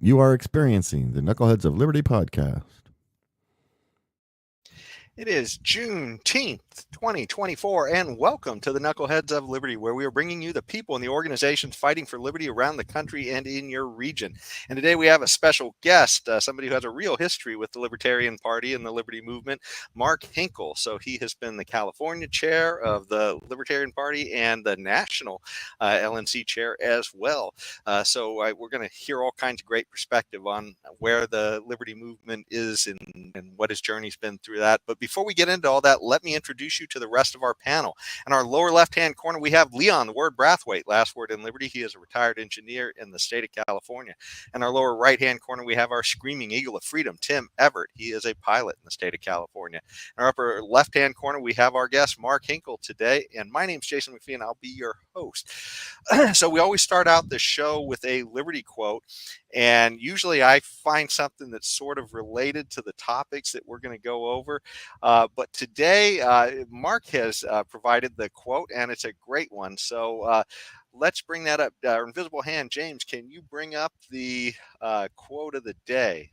You are experiencing the Knuckleheads of Liberty podcast. It is Juneteenth, 2024, and welcome to the Knuckleheads of Liberty, where we are bringing you the people and the organizations fighting for liberty around the country and in your region. And today we have a special guest, somebody who has a real history with the Libertarian Party and the Liberty Movement, Mark Hinkle. So he has been the California chair of the Libertarian Party and the national LNC chair as well. So we're going to hear all kinds of great perspective on where the Liberty Movement is and what his journey's been through that. But before we get into all that, let me introduce you to the rest of our panel. In our lower left-hand corner, we have Leon, the word Brathwaite, last word in Liberty. He is a retired engineer in the state of California. In our lower right-hand corner, we have our screaming eagle of freedom, Tim Everett. He is a pilot in the state of California. In our upper left-hand corner, we have our guest, Mark Hinkle, today. And my name's Jason McPhee, and I'll be your host. So we always start out the show with a Liberty quote. And usually I find something that's sort of related to the topics that we're going to go over. But today, Mark has provided the quote, and it's a great one. So let's bring that up. Our invisible hand, James, can you bring up the quote of the day?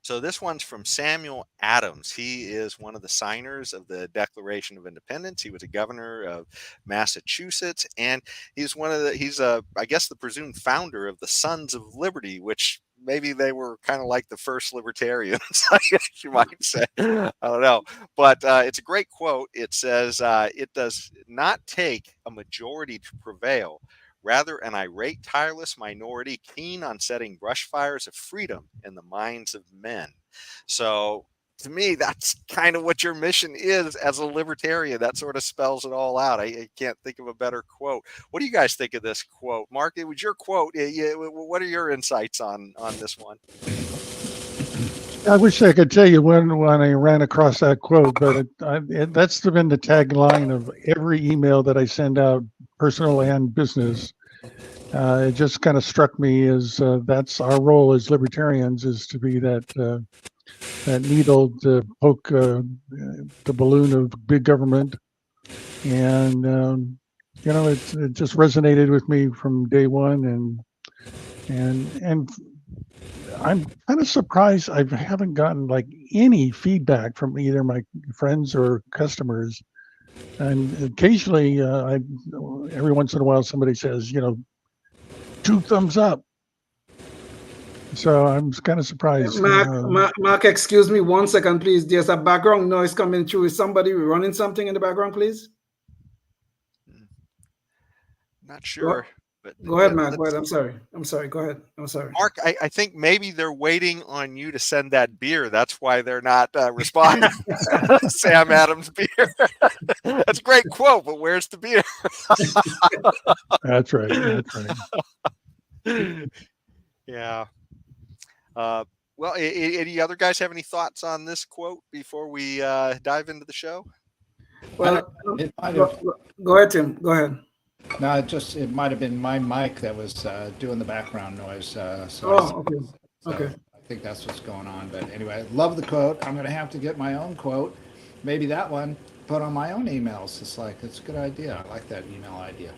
So this one's from Samuel Adams. He is one of the signers of the Declaration of Independence. He was a governor of Massachusetts, and he's I guess the presumed founder of the Sons of Liberty, which maybe they were kind of like the first libertarians, I guess you might say. I don't know. But it's a great quote. It says, it does not take a majority to prevail, rather an irate, tireless minority keen on setting brush fires of freedom in the minds of men. So to me, that's kind of what your mission is as a libertarian. That sort of spells it all out. I can't think of a better quote. What do you guys think of this quote? Mark, it was your quote. What are your insights on this one? I wish I could tell you when I ran across that quote, but that's been the tagline of every email that I send out, personal and business. It just kind of struck me as that's our role as libertarians, is to be that needle to poke the balloon of big government. And it just resonated with me from day one, and I'm kind of surprised I haven't gotten like any feedback from either my friends or customers. And occasionally, every once in a while, somebody says, 2 thumbs up. So I'm kind of surprised. Mark, excuse me 1 second, please. There's a background noise coming through. Is somebody running something in the background, please? Not sure. But go ahead, Mark. Go ahead. I'm sorry. Go ahead. I'm sorry. Mark, I think maybe they're waiting on you to send that beer. That's why they're not responding. Sam Adams beer. That's a great quote, but where's the beer? That's right. Yeah. Well, any other guys have any thoughts on this quote before we dive into the show? Well, go ahead, Tim. Go ahead. No, it might have been my mic that was doing the background noise. Okay. I think that's what's going on. But anyway, love the quote. I'm going to have to get my own quote. Maybe that one put on my own emails. It's a good idea. I like that email idea.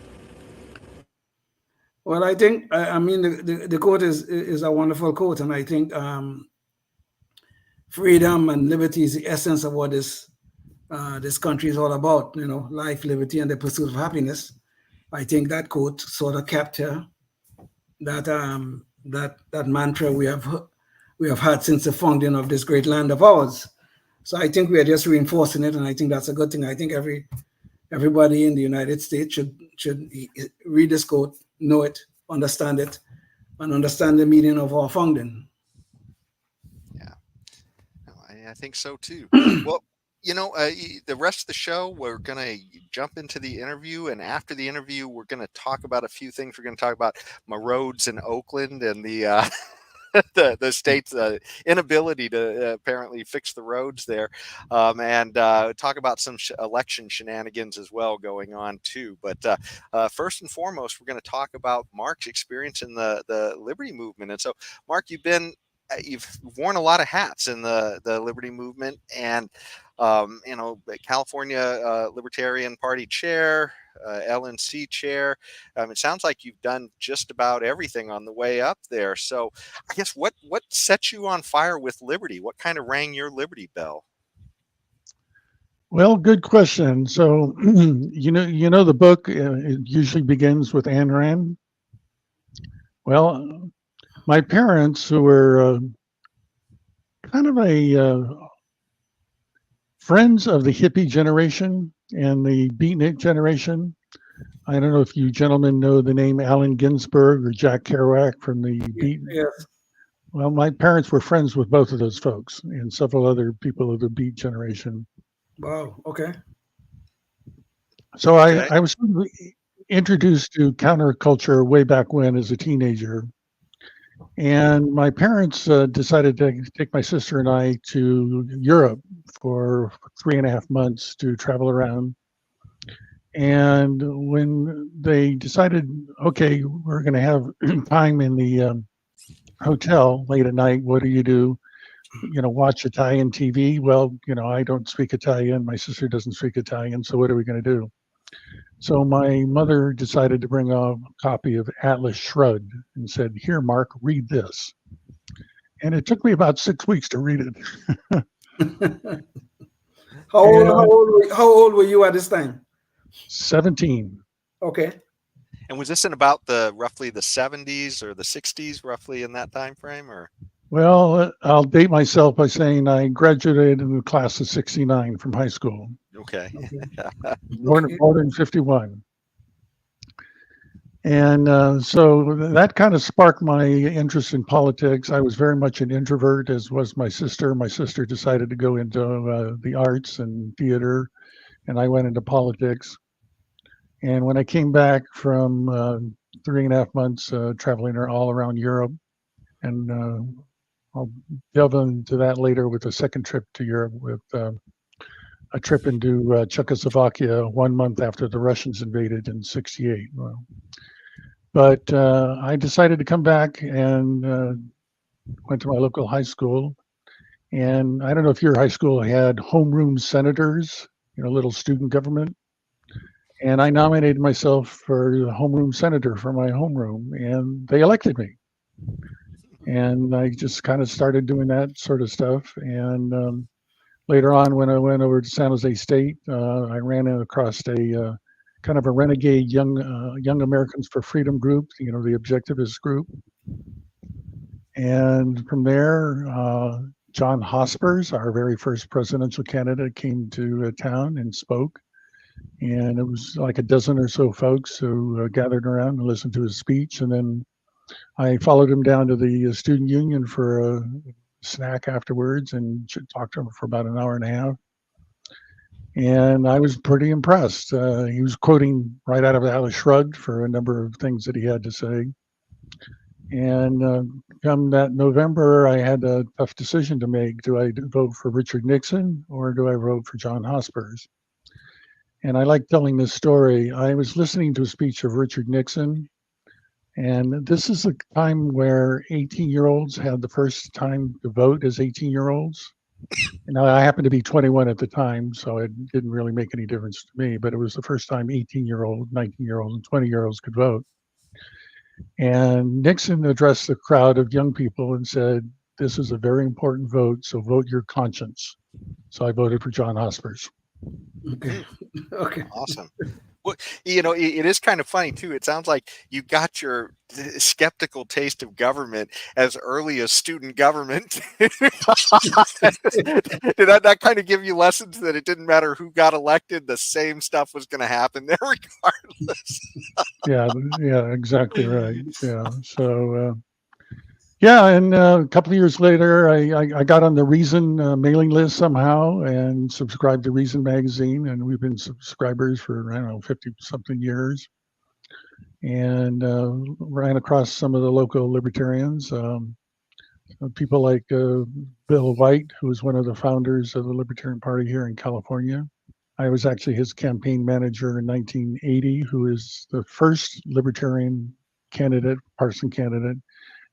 Well, I think, the quote is a wonderful quote. And I think freedom and liberty is the essence of what this country is all about. Life, liberty, and the pursuit of happiness. I think that quote sort of capture that mantra we have had since the founding of this great land of ours. So I think we are just reinforcing it, and I think that's a good thing. I think everybody in the United States should read this quote, know it, understand it, and understand the meaning of our founding. Yeah, I think so too. Well, the rest of the show, we're going to jump into the interview. And after the interview, we're going to talk about a few things. We're going to talk about my roads in Oakland and the the state's inability to apparently fix the roads there, and talk about some election shenanigans as well going on too. But first and foremost, we're going to talk about Mark's experience in the Liberty Movement. And so, Mark, you've been you've worn a lot of hats in the liberty movement, and California Libertarian Party chair, LNC chair. It sounds like you've done just about everything on the way up there. So I guess what set you on fire with liberty? What kind of rang your liberty bell? Well, good question. So, you know, the book it usually begins with Ayn Rand. Well, my parents, who were kind of friends of the hippie generation and the beatnik generation. I don't know if you gentlemen know the name Allen Ginsberg or Jack Kerouac from the beat. Yes. Well, my parents were friends with both of those folks and several other people of the beat generation. Wow. Okay. So I was introduced to counterculture way back when as a teenager. And my parents decided to take my sister and I to Europe for 3.5 months to travel around. And when they decided, okay, we're going to have time in the hotel late at night, what do? Watch Italian TV? Well, I don't speak Italian. My sister doesn't speak Italian. So what are we going to do? So my mother decided to bring a copy of Atlas Shrugged and said, "Here, Mark, read this." And it took me about 6 weeks to read it. How old were you at this time? 17. Okay. And was this in about roughly the 70s or the 60s, roughly in that time frame, or? Well, I'll date myself by saying I graduated in the class of 69 from high school. Okay. Born in 51. And so that kind of sparked my interest in politics. I was very much an introvert, as was my sister. My sister decided to go into the arts and theater, and I went into politics. And when I came back from 3.5 months traveling all around Europe, and I'll delve into that later with a second trip to Europe with a trip into Czechoslovakia 1 month after the Russians invaded in '68. Well, but I decided to come back and went to my local high school. And I don't know if your high school had homeroom senators, little student government. And I nominated myself for the homeroom senator for my homeroom, and they elected me. And I just kind of started doing that sort of stuff. And later on, when I went over to San Jose State, I ran across a kind of a renegade young Americans for Freedom group, the objectivist group. And from there, John Hospers, our very first presidential candidate, came to town and spoke. And it was like a dozen or so folks who gathered around and listened to his speech. And then I followed him down to the student union for a snack afterwards and talked to him for about an hour and a half. And I was pretty impressed. He was quoting right out of Atlas Shrugged for a number of things that he had to say. And come that November, I had a tough decision to make. Do I vote for Richard Nixon or do I vote for John Hospers? And I like telling this story. I was listening to a speech of Richard Nixon, and this is a time where 18-year-olds had the first time to vote as 18-year-olds. Now, I happened to be 21 at the time, so it didn't really make any difference to me, but it was the first time 18-year-olds, 19-year-olds, and 20-year-olds could vote. And Nixon addressed the crowd of young people and said, "This is a very important vote, so vote your conscience." So I voted for John Hospers. Okay. Okay. Awesome. Well, it is kind of funny too. It sounds like you got your skeptical taste of government as early as student government. Did that kind of give you lessons that it didn't matter who got elected, the same stuff was going to happen there regardless? Yeah, exactly right. Yeah. So, and a couple of years later, I got on the Reason mailing list somehow and subscribed to Reason magazine, and we've been subscribers for, 50-something years, and ran across some of the local libertarians, people like Bill White, who was one of the founders of the Libertarian Party here in California. I was actually his campaign manager in 1980, who is the first libertarian candidate, partisan candidate,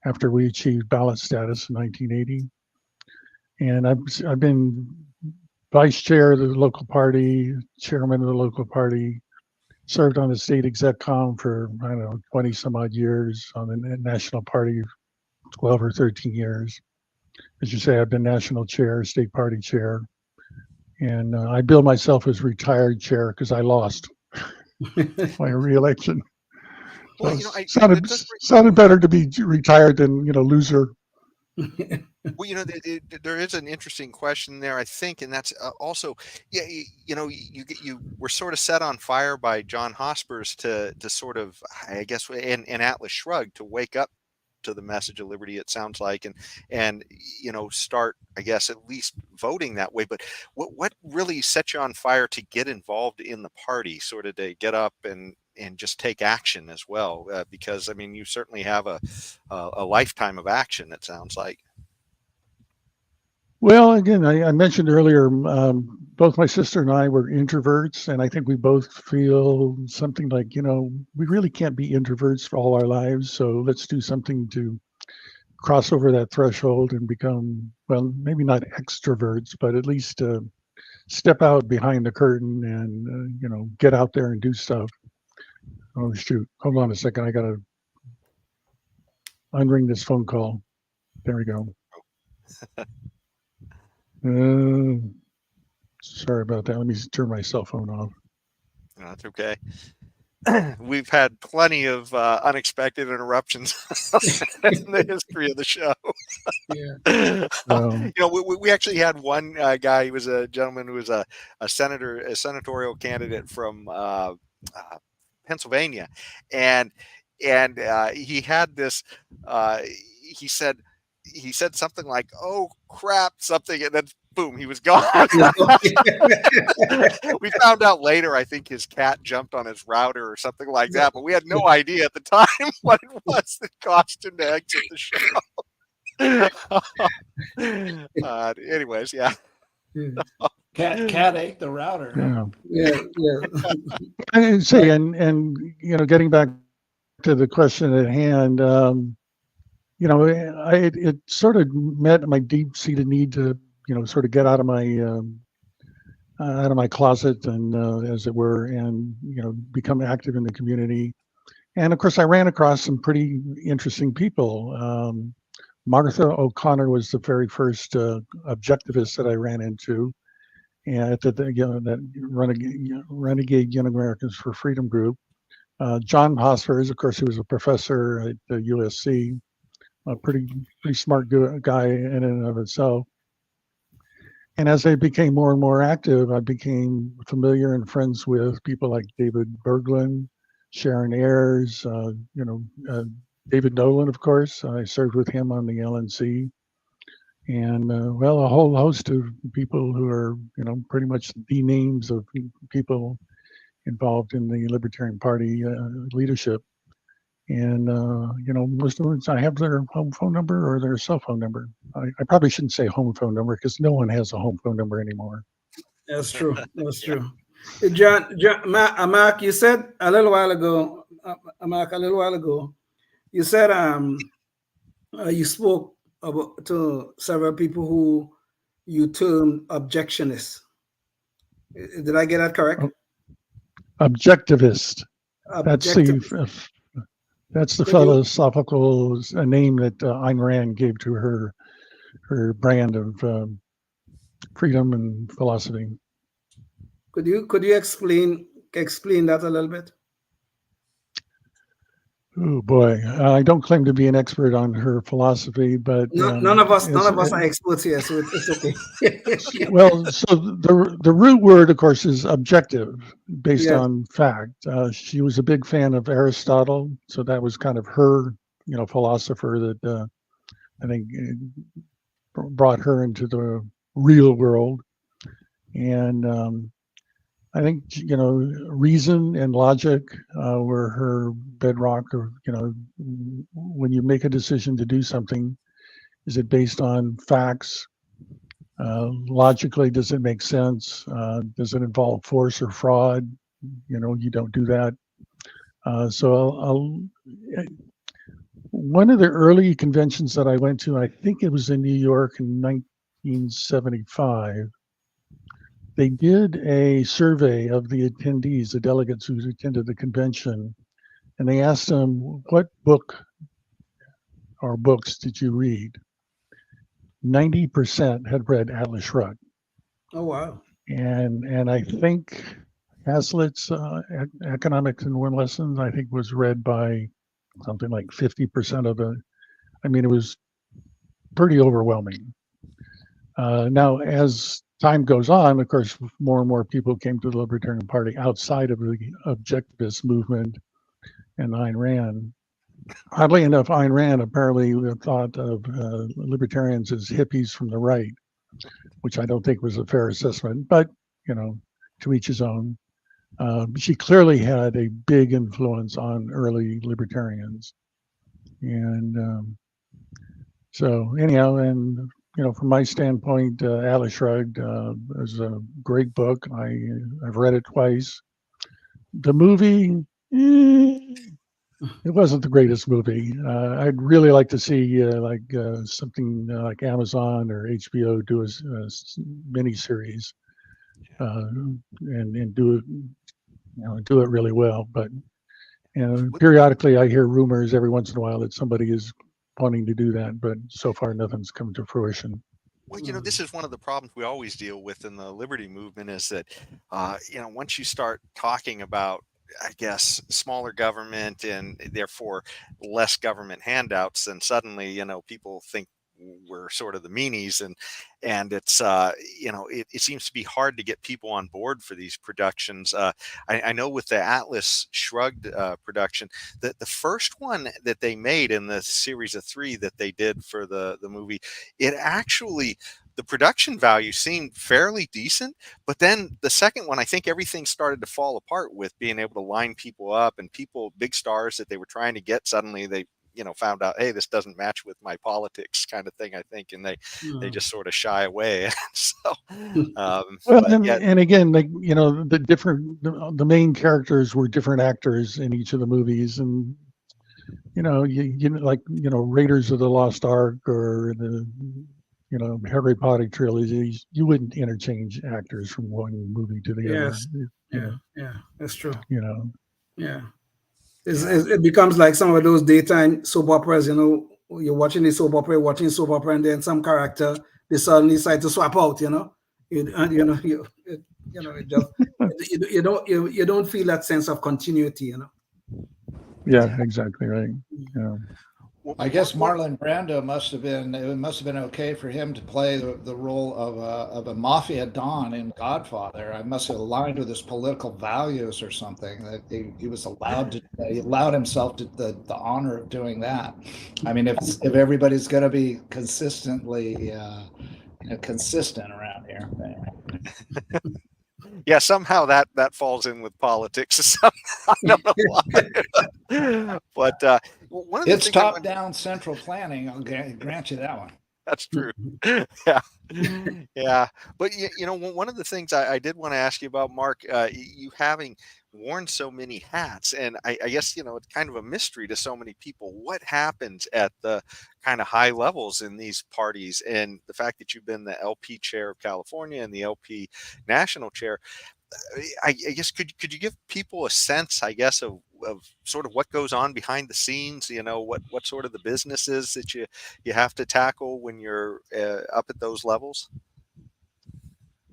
after we achieved ballot status in 1980. And I've been vice chair of the local party, chairman of the local party, served on the state exec-com for, I don't know, 20 some odd years, on the national party, 12 or 13 years. As you say, I've been national chair, state party chair, and I bill myself as retired chair because I lost my re-election. So Well, sounded better to be retired than, loser. Well, there is an interesting question there, I think, and that's also, you were sort of set on fire by John Hospers to sort of, I guess, and Atlas Shrugged to wake up to the message of liberty, it sounds like, and start, I guess, at least voting that way. But what really set you on fire to get involved in the party, sort of to get up and just take action as well? Because, I mean, you certainly have a lifetime of action, it sounds like. Well, again, I mentioned earlier, both my sister and I were introverts, and I think we both feel something like, we really can't be introverts for all our lives, so let's do something to cross over that threshold and become, well, maybe not extroverts, but at least step out behind the curtain and, get out there and do stuff. Oh, shoot. Hold on a second. I got to unring this phone call. There we go. Sorry about that. Let me turn my cell phone off. No, that's okay. We've had plenty of unexpected interruptions in the history of the show. Yeah. We actually had one guy. He was a gentleman who was a senatorial candidate from Pennsylvania, and he had this. He said something like, "Oh crap," something, and then boom, he was gone. We found out later, I think his cat jumped on his router or something like that, but we had no idea at the time what it was that caused him to exit the show. Anyways, yeah. Cat ate the router. Yeah. Yeah. And see, and getting back to the question at hand, it sort of met my deep-seated need to, sort of get out of my closet and, as it were, and become active in the community. And of course, I ran across some pretty interesting people. Martha O'Connor was the very first objectivist that I ran into, and at that Renegade Young Americans for Freedom group. John Hospers, of course, he was a professor at the USC. A pretty smart guy in and of itself. And as I became more and more active, I became familiar and friends with people like David Berglund, Sharon Ayers, David Nolan, of course. I served with him on the LNC. And, a whole host of people who are, pretty much the names of people involved in the Libertarian Party leadership. And, most of them, I have their home phone number or their cell phone number. I probably shouldn't say home phone number because no one has a home phone number anymore. That's true. That's true. Mark, you said a little while ago, you said you spoke to several people who you termed objectionists. Did I get that correct? Objectivist. That's the philosophical name that Ayn Rand gave to her brand of freedom and philosophy. Could you explain that a little bit? Oh boy, I don't claim to be an expert on her philosophy, but none of us are experts here, so it's okay. Well, so the root word, of course, is objective, based on fact. She was a big fan of Aristotle, so that was kind of her, philosopher that I think brought her into the real world. And I think, reason and logic were her bedrock of, when you make a decision to do something, is it based on facts? Logically, does it make sense? Does it involve force or fraud? You don't do that. So One of the early conventions that I went to, I think it was in New York in 1975, they did a survey of the attendees, the delegates who attended the convention, and they asked them, what book or books did you read? 90% had read Atlas Shrugged. Oh, wow. And I think Hazlitt's Economics in One Lesson, I think, was read by something like 50% of the, I mean, it was pretty overwhelming. Now, as time goes on, of course, more and more people came to the Libertarian Party outside of the objectivist movement and Ayn Rand. Oddly enough, Ayn Rand apparently thought of libertarians as hippies from the right, which I don't think was a fair assessment, but, you know, to each his own. She clearly had a big influence on early libertarians. And so anyhow, and, you know, from my standpoint, Atlas Shrugged is a great book. I've read it twice. The movie, it wasn't the greatest movie. I'd really like to see something like Amazon or HBO do a miniseries and do it, do it really well. But periodically, I hear rumors every once in a while that somebody is wanting to do that, but so far nothing's come to fruition. Well, this is one of the problems we always deal with in the liberty movement is that, once you start talking about, I guess, smaller government and therefore less government handouts, then suddenly, people think we're sort of the meanies, and it's it seems to be hard to get people on board for these productions. I know with the Atlas Shrugged production, that the first one that they made in the series of 3 that they did for the movie, it actually, the production value seemed fairly decent, but then the second one, I think everything started to fall apart with being able to line people up, and people, big stars that they were trying to get, suddenly they found out, hey, this doesn't match with my politics, kind of thing, I think, and they just sort of shy away. So and again, like, the main characters were different actors in each of the movies, and Raiders of the Lost Ark or the Harry Potter trilogies, you wouldn't interchange actors from one movie to the other. Yeah, that's true. Yeah. It becomes like some of those daytime soap operas, you're watching the soap opera, and then some character, they suddenly decide to swap out, you don't feel that sense of continuity, Yeah, exactly right. Yeah. I guess Marlon Brando must have been okay for him to play the role of a mafia don in Godfather. I must have aligned with his political values or something, that he was allowed to, he allowed himself to the honor of doing that. I mean, if everybody's going to be consistently consistent around here. Yeah, somehow that falls in with politics. I don't know why. But one of the it's top-down central planning. I'll grant you that one. That's true. Yeah. But one of the things I did want to ask you about, Mark, you having worn so many hats, and I guess it's kind of a mystery to so many people what happens at the kind of high levels in these parties, and the fact that you've been the LP chair of California and the LP national chair. I guess could you give people a sense, I guess, of sort of what goes on behind the scenes? What sort of the business is that you have to tackle when you're up at those levels?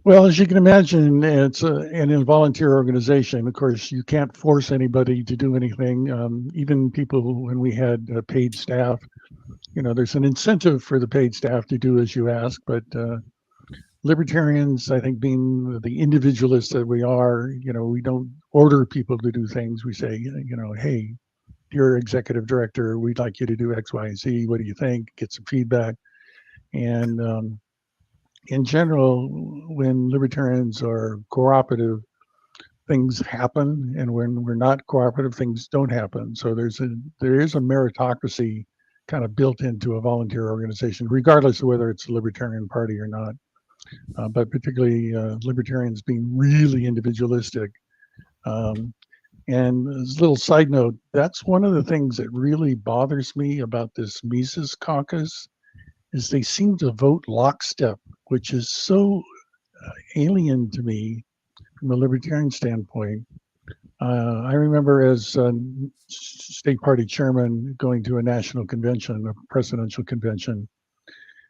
Well, as you can imagine, it's an involuntary organization. Of course, you can't force anybody to do anything. Even people, when we had paid staff, there's an incentive for the paid staff to do as you ask, but libertarians, I think, being the individualists that we are, we don't order people to do things. We say, hey, dear executive director, we'd like you to do X, Y, and Z. What do you think? Get some feedback. And in general, when libertarians are cooperative, things happen, and when we're not cooperative, things don't happen. So there is a meritocracy kind of built into a volunteer organization, regardless of whether it's the Libertarian Party or not. But particularly libertarians being really individualistic, And as a little side note, that's one of the things that really bothers me about this Mises caucus is they seem to vote lockstep, which is so alien to me from a libertarian standpoint. I remember as state party chairman going to a national convention, a presidential convention.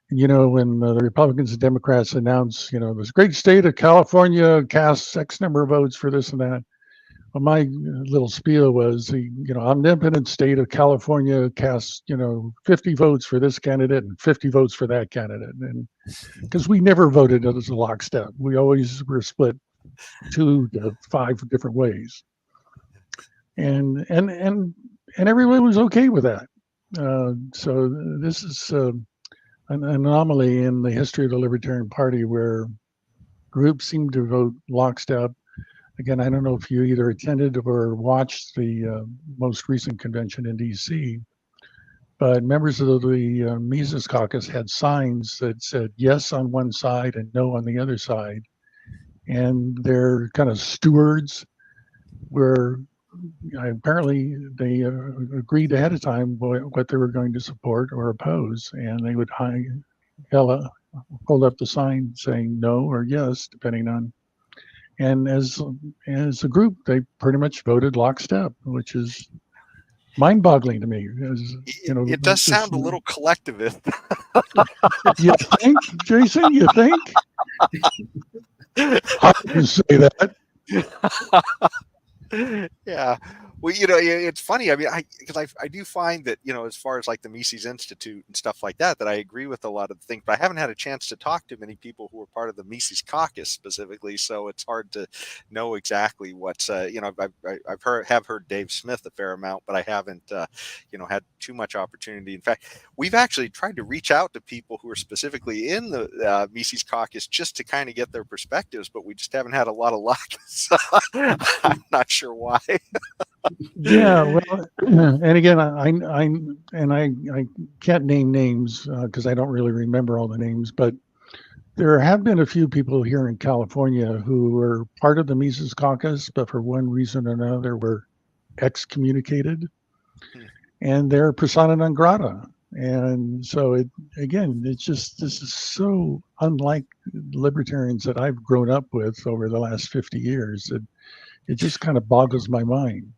And, you know, when the Republicans and Democrats announce, you know, this great state of California casts X number of votes for this and that. Well, my little spiel was the, you know, omnipotent state of California casts, you know, 50 votes for this candidate and 50 votes for that candidate. And because we never voted as a lockstep, we always were split 2 to 5 different ways. And everyone was okay with that. So this is an anomaly in the history of the Libertarian Party where groups seem to vote lockstep. Again, I don't know if you either attended or watched the most recent convention in DC, but members of the Mises caucus had signs that said yes on one side and no on the other side. And their kind of stewards were apparently they agreed ahead of time what they were going to support or oppose, and they would hold up the sign saying no or yes, depending on. And as a group, they pretty much voted lockstep, which is mind-boggling to me. You know, it does sound a little collectivist. You think, Jason? You think? How can you say that? Yeah. Well, you know, it's funny. I mean, because I do find that, you know, as far as like the Mises Institute and stuff like that, that I agree with a lot of the things, but I haven't had a chance to talk to many people who are part of the Mises caucus specifically. So it's hard to know exactly what's, you know, I've heard Dave Smith a fair amount, but I haven't, you know, had too much opportunity. In fact, we've actually tried to reach out to people who are specifically in the Mises caucus just to kind of get their perspectives, but we just haven't had a lot of luck. So I'm not sure why. Yeah, well, and again, I can't name names because I don't really remember all the names, but there have been a few people here in California who were part of the Mises caucus, but for one reason or another were excommunicated, and they're persona non grata. And so it's just, this is so unlike libertarians that I've grown up with over the last 50 years that it just kind of boggles my mind.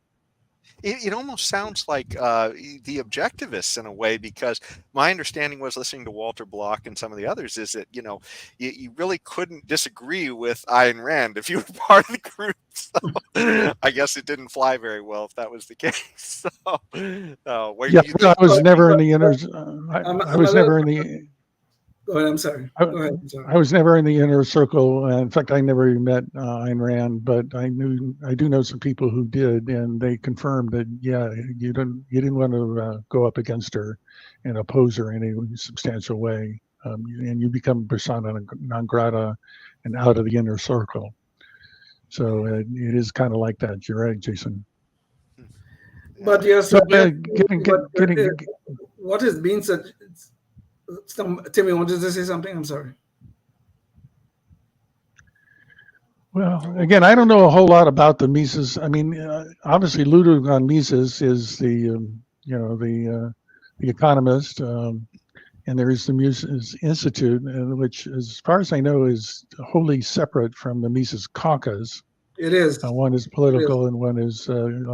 It almost sounds like the objectivists in a way, because my understanding was, listening to Walter Block and some of the others, is that, you know, you really couldn't disagree with Ayn Rand if you were part of the group. So I guess it didn't fly very well if that was the case. So, I was never in the inner. I was never in the. Go ahead. I'm sorry. Go ahead. I'm sorry. I was never in the inner circle. In fact, I never even met Ayn Rand, but I do know some people who did, and they confirmed that you didn't want to go up against her and oppose her in any substantial way, and you become persona non grata and out of the inner circle. So it is kind of like that. You're right, Jason. But yes, getting what has been such. Timmy, wanted to say something? I'm sorry. Well, again, I don't know a whole lot about the Mises. I mean, obviously, Ludwig von Mises is the economist, and there is the Mises Institute, which, as far as I know, is wholly separate from the Mises caucus. It is. One is political, and one is an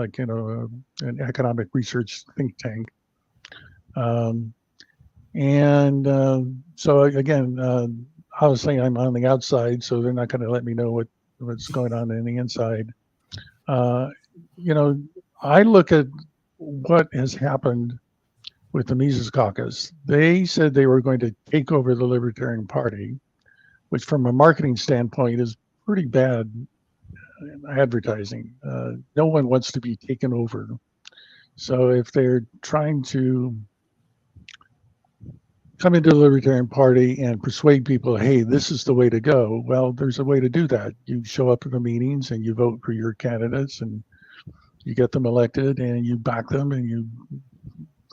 economic research think tank. So again, I was saying I'm on the outside, so they're not going to let me know what's going on the inside. You know, I look at what has happened with the Mises caucus. They said they were going to take over the Libertarian Party, which from a marketing standpoint is pretty bad advertising. No one wants to be taken over. So if they're trying to come into the Libertarian Party and persuade people, hey, this is the way to go. Well, there's a way to do that. You show up at the meetings and you vote for your candidates and you get them elected and you back them and you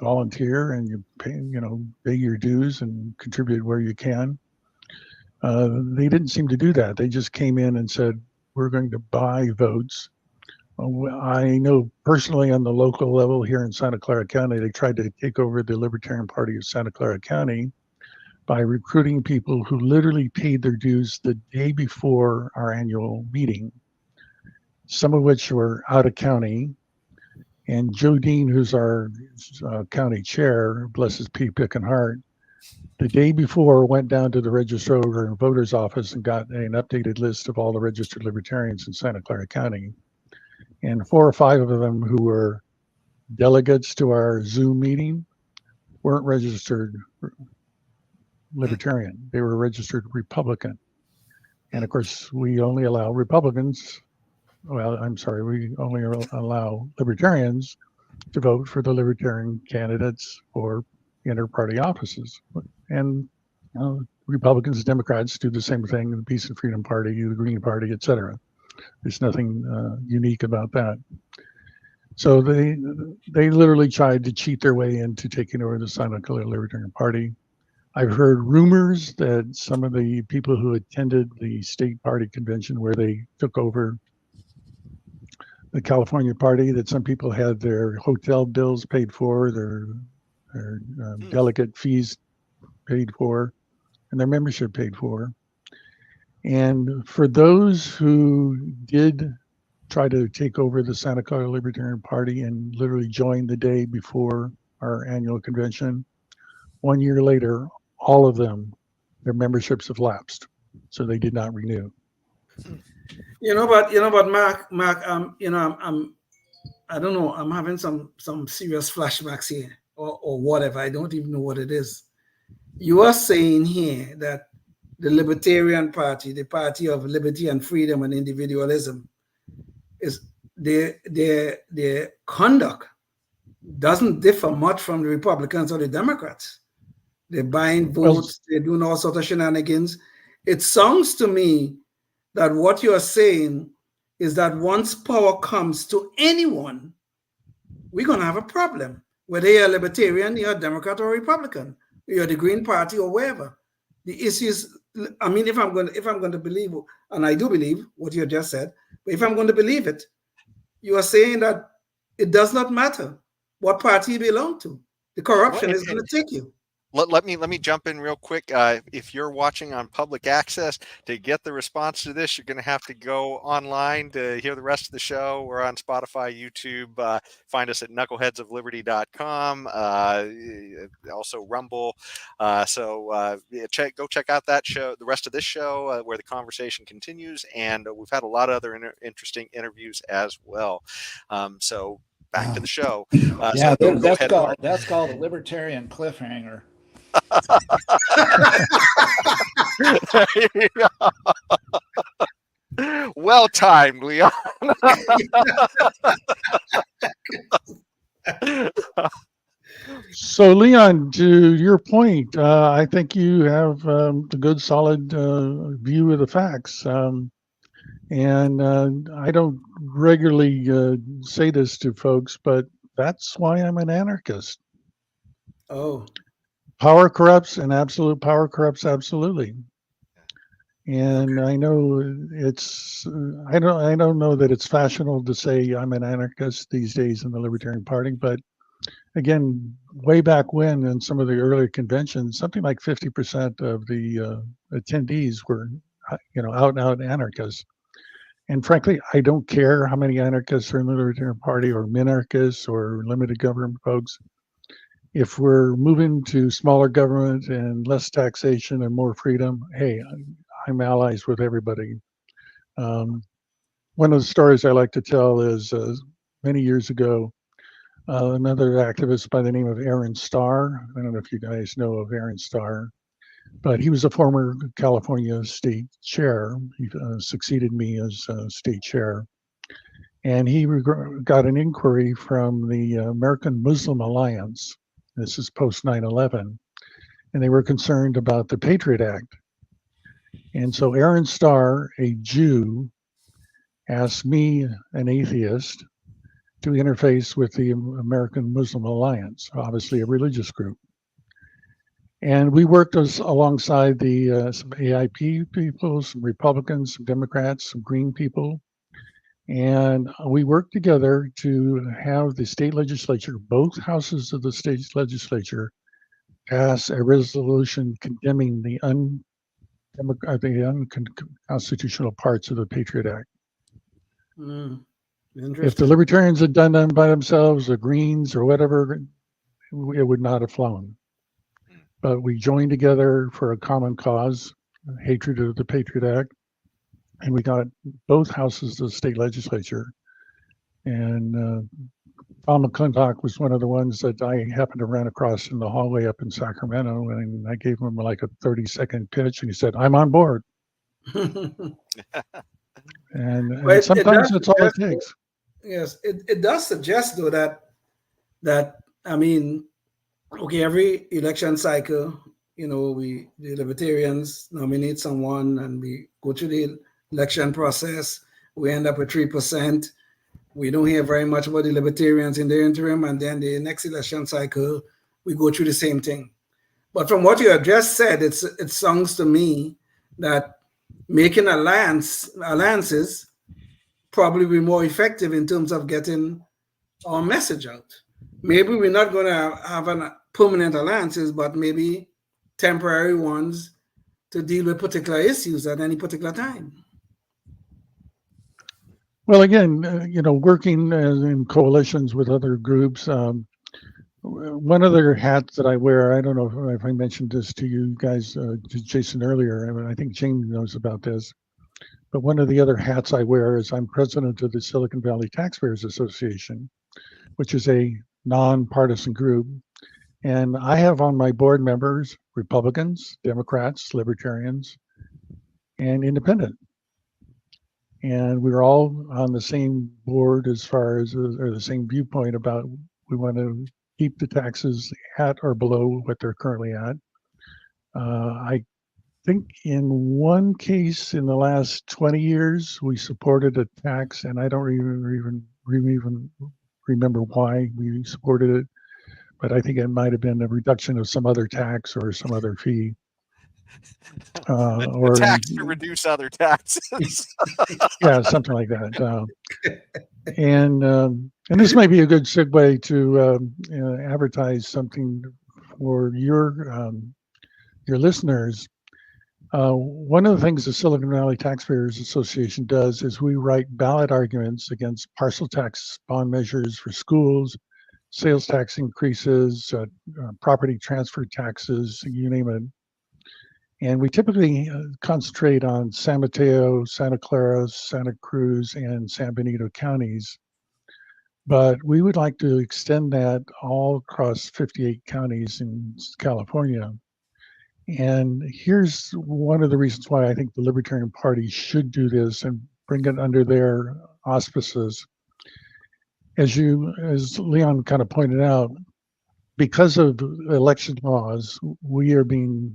volunteer and you pay your dues and contribute where you can. They didn't seem to do that. They just came in and said, we're going to buy votes I know personally on the local level here in Santa Clara County, they tried to take over the Libertarian Party of Santa Clara County by recruiting people who literally paid their dues the day before our annual meeting, some of which were out of county. And Joe Dean, who's our county chair, bless his pea picking heart, the day before went down to the registrar and voter's office and got an updated list of all the registered libertarians in Santa Clara County. And 4 or 5 of them who were delegates to our Zoom meeting weren't registered libertarian. They were registered Republican. And of course, we only allow Republicans, well, I'm sorry, we only allow libertarians to vote for the libertarian candidates for inter-party offices. And Republicans, Democrats do the same thing, the Peace and Freedom Party, the Green Party, etc. There's nothing unique about that. So they literally tried to cheat their way into taking over the Santa Clara Libertarian Party. I've heard rumors that some of the people who attended the state party convention where they took over the California Party, that some people had their hotel bills paid for, their delegate fees paid for, and their membership paid for. And for those who did try to take over the Santa Clara Libertarian Party and literally join the day before our annual convention, 1 year later, all of them, their memberships have lapsed, so they did not renew. But Mark, I don't know. I'm having some serious flashbacks here, or whatever. I don't even know what it is. You are saying here that the Libertarian Party, the party of liberty and freedom and individualism, is their conduct doesn't differ much from the Republicans or the Democrats. They're buying votes, they're doing all sorts of shenanigans. It sounds to me that what you're saying is that once power comes to anyone, we're going to have a problem. Whether you're a libertarian, you're a Democrat or a Republican, you're the Green Party or wherever. The issues, I mean, if I'm going to believe, and I do believe what you just said, but if I'm going to believe it, you are saying that it does not matter what party you belong to. The corruption is going to take you. Let me jump in real quick. If you're watching on public access, to get the response to this, you're going to have to go online to hear the rest of the show. We're on Spotify, YouTube. Find us at knuckleheadsofliberty.com. Also Rumble. Go check out that show, the rest of this show, where the conversation continues. And we've had a lot of other interesting interviews as well. So back to the show. That's called a libertarian cliffhanger. Well timed, Leon. So, Leon, to your point, I think you have a good, solid view of the facts. And I don't regularly say this to folks, but that's why I'm an anarchist. Oh. Power corrupts, and absolute power corrupts absolutely. And I know I don't know that it's fashionable to say I'm an anarchist these days in the Libertarian Party, but again, way back when in some of the earlier conventions, something like 50% of the attendees were, out and out anarchists. And frankly, I don't care how many anarchists are in the Libertarian Party or minarchists or limited government folks. If we're moving to smaller government and less taxation and more freedom, hey, I'm allies with everybody. One of the stories I like to tell is many years ago, another activist by the name of Aaron Starr. I don't know if you guys know of Aaron Starr, but he was a former California state chair. He succeeded me as state chair. And he got an inquiry from the American Muslim Alliance. This is post 9/11. And they were concerned about the Patriot Act. And so Aaron Starr, a Jew, asked me, an atheist, to interface with the American Muslim Alliance, obviously a religious group. And we worked alongside some AIP people, some Republicans, some Democrats, some Green people. And we worked together to have the state legislature, both houses of the state legislature, pass a resolution condemning the unconstitutional parts of the Patriot Act. If the Interesting. Libertarians had done them by themselves, the Greens or whatever, it would not have flown. But we joined together for a common cause, hatred of the Patriot Act, and we got both houses of the state legislature. And Tom McClintock was one of the ones that I happened to run across in the hallway up in Sacramento, and I gave him like a 30-second pitch, and he said, "I'm on board." And Well, sometimes that's all it takes. Yes, it does suggest though that I mean, okay, every election cycle, the Libertarians nominate someone and we go through the election process. We end up with 3%. We don't hear very much about the Libertarians in the interim, and then the next election cycle, we go through the same thing. But from what you have just said, it sounds to me that making alliances probably be more effective in terms of getting our message out. Maybe we're not going to have permanent alliances, but maybe temporary ones to deal with particular issues at any particular time. Well, again, working in coalitions with other groups, one other hat that I wear, I don't know if I mentioned this to you guys, to Jason earlier. I mean, I think James knows about this. But one of the other hats I wear is I'm president of the Silicon Valley Taxpayers Association, which is a nonpartisan group. And I have on my board members Republicans, Democrats, Libertarians, and Independent. And we're all on the same board as far as, or the same viewpoint about we want to keep the taxes at or below what they're currently at. I think in one case in the last 20 years, we supported a tax, and I don't even remember why we supported it, but I think it might have been a reduction of some other tax or some other fee. Or tax to reduce other taxes. Yeah, something like that. And this might be a good segue to advertise something for your listeners. One of the things the Silicon Valley Taxpayers Association does is we write ballot arguments against parcel tax bond measures for schools, sales tax increases, property transfer taxes, you name it. And we typically concentrate on San Mateo, Santa Clara, Santa Cruz, and San Benito counties. But we would like to extend that all across 58 counties in California. And here's one of the reasons why I think the Libertarian Party should do this and bring it under their auspices. As Leon kind of pointed out, because of election laws, we are being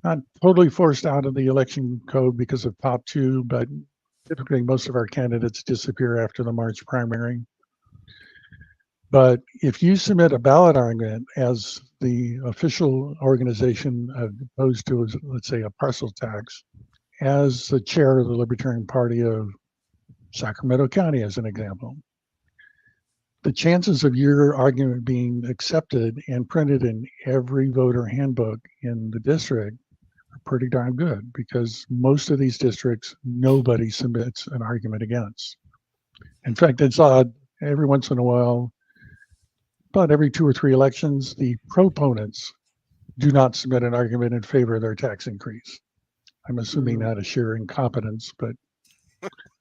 not totally forced out of the election code because of Top 2, but typically most of our candidates disappear after the March primary. But if you submit a ballot argument as the official organization opposed to, let's say, a parcel tax, as the chair of the Libertarian Party of Sacramento County, as an example, the chances of your argument being accepted and printed in every voter handbook in the district are pretty darn good, because most of these districts, nobody submits an argument against. In fact, it's odd, every once in a while, about every 2 or 3 elections, the proponents do not submit an argument in favor of their tax increase. I'm assuming not a sheer incompetence, but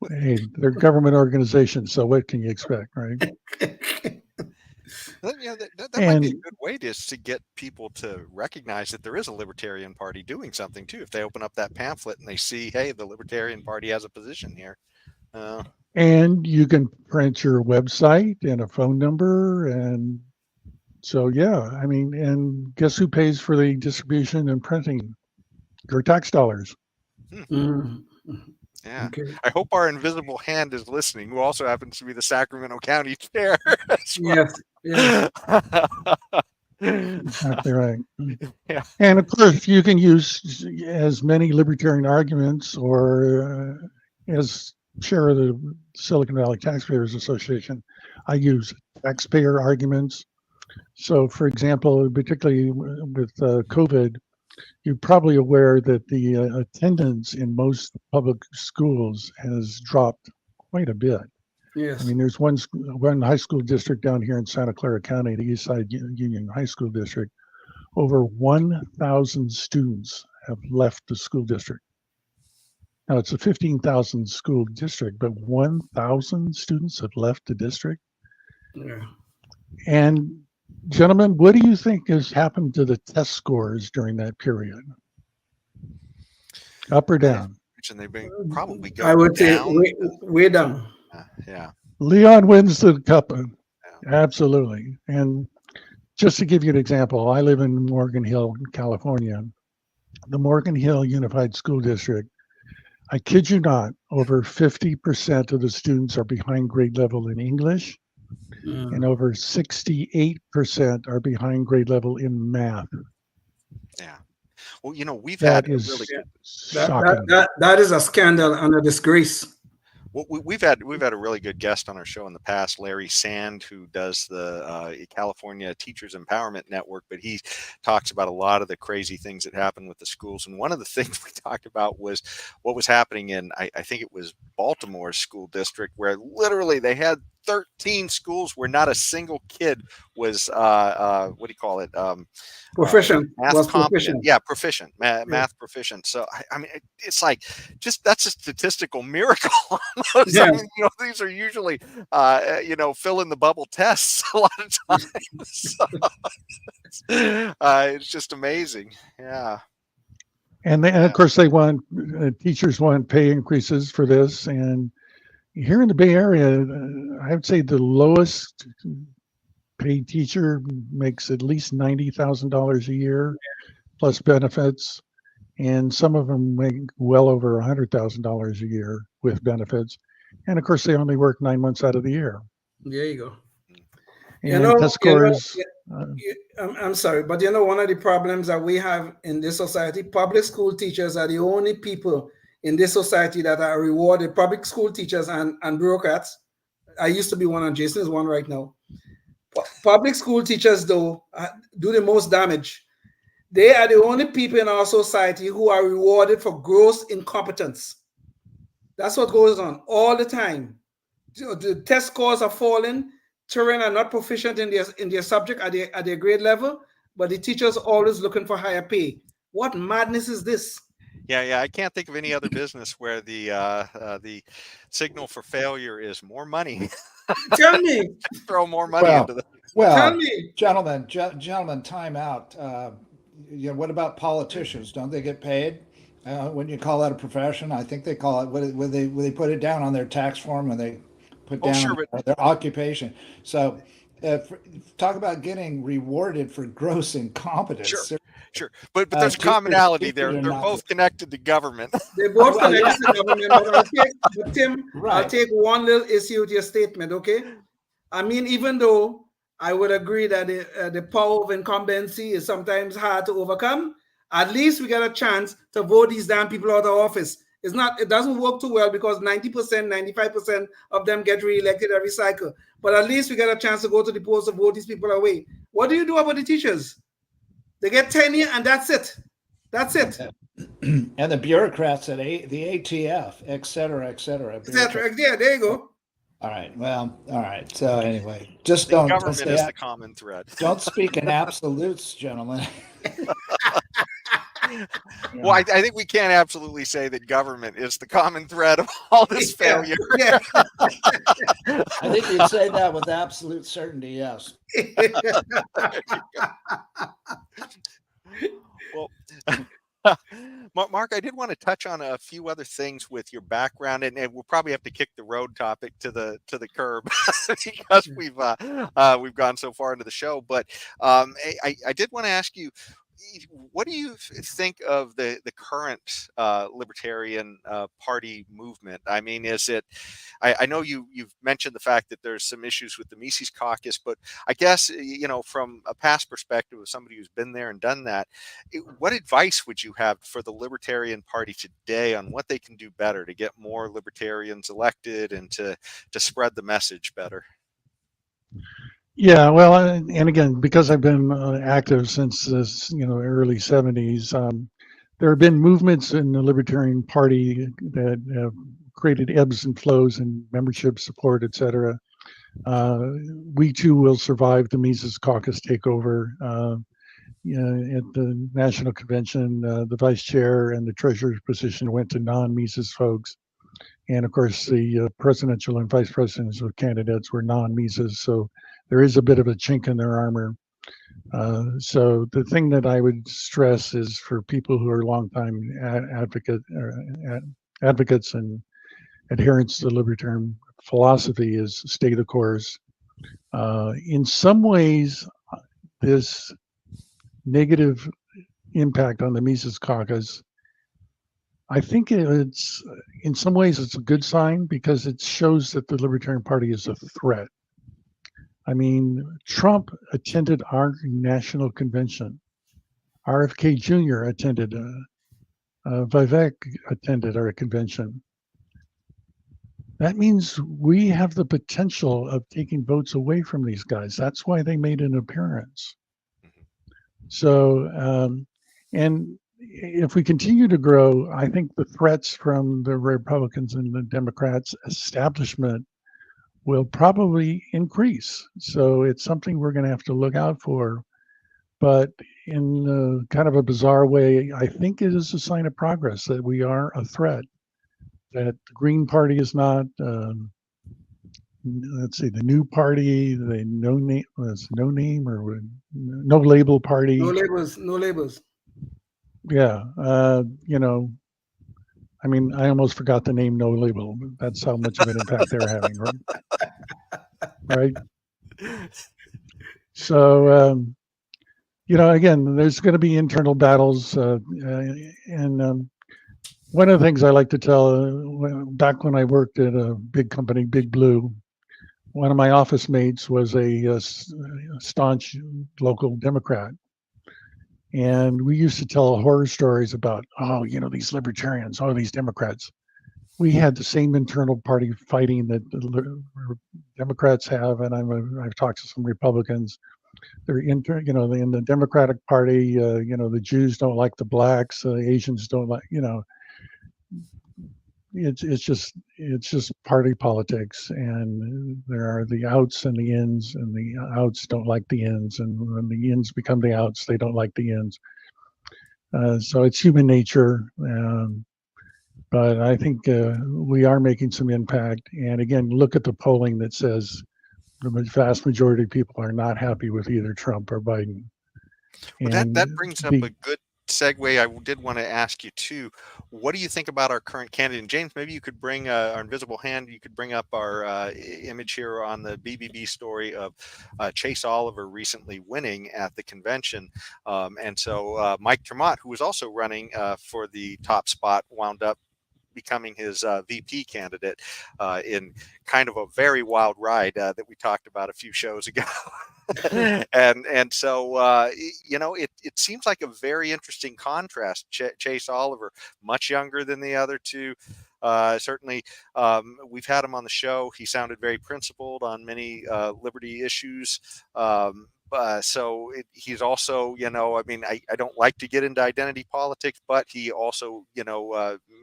hey, they're government organizations, so what can you expect, right? That might be a good way to get people to recognize that there is a Libertarian Party doing something too. If they open up that pamphlet and they see, hey, the Libertarian Party has a position here. And you can print your website and a phone number. And so, yeah, I mean, and guess who pays for the distribution and printing? Your tax dollars. Yeah. Okay. I hope our invisible hand is listening, who also happens to be the Sacramento County Chair. Well. Yes. Exactly right. Yeah. And of course, you can use as many libertarian arguments or as chair of the Silicon Valley Taxpayers Association, I use taxpayer arguments. So, for example, particularly with COVID, you're probably aware that the attendance in most public schools has dropped quite a bit. Yes. I mean, there's one high school district down here in Santa Clara County, the Eastside Union High School District. Over 1,000 students have left the school district. Now, it's a 15,000 school district, but 1,000 students have left the district. Yeah. And gentlemen, what do you think has happened to the test scores during that period? Up or down? They've been probably going I would down. say way down. Yeah. Leon wins the cup. Absolutely. And just to give you an example, I live in Morgan Hill, California. The Morgan Hill Unified School District, I kid you not, over 50% of the students are behind grade level in English, and over 68% are behind grade level in math. Yeah. Well, we've That had is really good, shocking. That is a scandal and a disgrace. well, we've had a really good guest on our show in the past, Larry Sand, who does the California Teachers Empowerment Network, but he talks about a lot of the crazy things that happen with the schools. And one of the things we talked about was what was happening in, I think it was Baltimore's school district, where literally they had 13 schools where not a single kid was what do you call it? Proficient. Math competent. Yeah, proficient. Math proficient. So I mean, it's like that's a statistical miracle. Almost. Yeah. I mean, these are usually fill in the bubble tests a lot of times. So, it's just amazing. Yeah. And of course, they want teachers want pay increases for this. And here in the Bay Area, I would say the lowest paid teacher makes at least $90,000 a year plus benefits. And some of them make well over $100,000 a year with benefits. And of course, they only work 9 months out of the year. There you go. And test scores. I'm sorry, but one of the problems that we have in this society, public school teachers are the only people in this society that are rewarded. Public school teachers and bureaucrats. I used to be one, and Jason is one right now. Public school teachers, though, do the most damage. They are the only people in our society who are rewarded for gross incompetence. That's what goes on all the time. The test scores are falling. Children are not proficient in their subject at their grade level, but the teachers are always looking for higher pay. What madness is this? Yeah. I can't think of any other business where the signal for failure is more money. Tell me. Throw more money into the. Well, Tell me. Gentlemen, time out. What about politicians? Don't they get paid? When you call that a profession, I think they call it. Would they put it down on their tax form when they put down their occupation? So, talk about getting rewarded for gross incompetence. Sure, but there's a commonality there. They're both connected to government. They're both connected to government. But Tim, I'll take one little issue with your statement, okay? I mean, even though I would agree that the power of incumbency is sometimes hard to overcome, at least we get a chance to vote these damn people out of office. It doesn't work too well because 90%, 95% of them get reelected every cycle. But at least we get a chance to go to the polls to vote these people away. What do you do about the teachers? They get tenure and that's it. That's it. And the bureaucrats at the ATF, et cetera, et cetera. Yeah, there you go. All right. Well, all right. So anyway, just don't. Government is the common thread. Don't speak in absolutes, gentlemen. Well, I think we can absolutely say that government is the common thread of all this failure. Yeah. I think you'd say that with absolute certainty, yes. Well, Mark, I did want to touch on a few other things with your background, and we'll probably have to kick the road topic to the curb because we've gone so far into the show. But I did want to ask you, what do you think of the current Libertarian Party movement? I mean, is it? I know you've mentioned the fact that there's some issues with the Mises Caucus, but I guess from a past perspective of somebody who's been there and done that, what advice would you have for the Libertarian Party today on what they can do better to get more libertarians elected and to spread the message better? Yeah, well, and again, because I've been active since this, early 70s, there have been movements in the Libertarian Party that have created ebbs and flows in membership support, et cetera. We too will survive the Mises Caucus takeover. At the national convention, the vice chair and the treasurer's position went to non-Mises folks. And of course, the presidential and vice presidential candidates were non-Mises. So there is a bit of a chink in their armor. So the thing that I would stress is for people who are longtime advocates and adherents to the libertarian philosophy is stay the course. In some ways, this negative impact on the Mises Caucus, I think it's in some ways it's a good sign because it shows that the Libertarian Party is a threat. I mean, Trump attended our national convention. RFK Jr. attended. Vivek attended our convention. That means we have the potential of taking votes away from these guys. That's why they made an appearance. So, and if we continue to grow, I think the threats from the Republicans and the Democrats establishment will probably increase. So it's something we're going to have to look out for. But in kind of a bizarre way, I think it is a sign of progress that we are a threat, that the Green Party is not, let's see, the new party, the no name or no label party. No labels. Yeah. I mean, I almost forgot the name No Label. That's how much of an impact they're having, right? So, again, there's going to be internal battles. And one of the things I like to tell, back when I worked at a big company, Big Blue, one of my office mates was a staunch local Democrat. And we used to tell horror stories about, these libertarians, these Democrats. We had the same internal party fighting that the Democrats have, and I've talked to some Republicans. They're in the Democratic Party. The Jews don't like the blacks. The Asians don't like. It's just party politics, and there are the outs and the ins, and the outs don't like the ins, and when the ins become the outs, they don't like the ins. So it's human nature, but I think we are making some impact. And again, look at the polling that says the vast majority of people are not happy with either Trump or Biden. Well, that brings up a good segue. I did want to ask you too, what do you think about our current candidate? James, maybe you could bring our invisible hand, you could bring up our image here on the BBB story of Chase Oliver recently winning at the convention. And so Mike Tremont, who was also running for the top spot, wound up becoming his VP candidate in kind of a very wild ride that we talked about a few shows ago. and so it seems like a very interesting contrast. Chase Oliver, much younger than the other two. Certainly, we've had him on the show. He sounded very principled on many liberty issues. So he's also, I don't like to get into identity politics, but he also,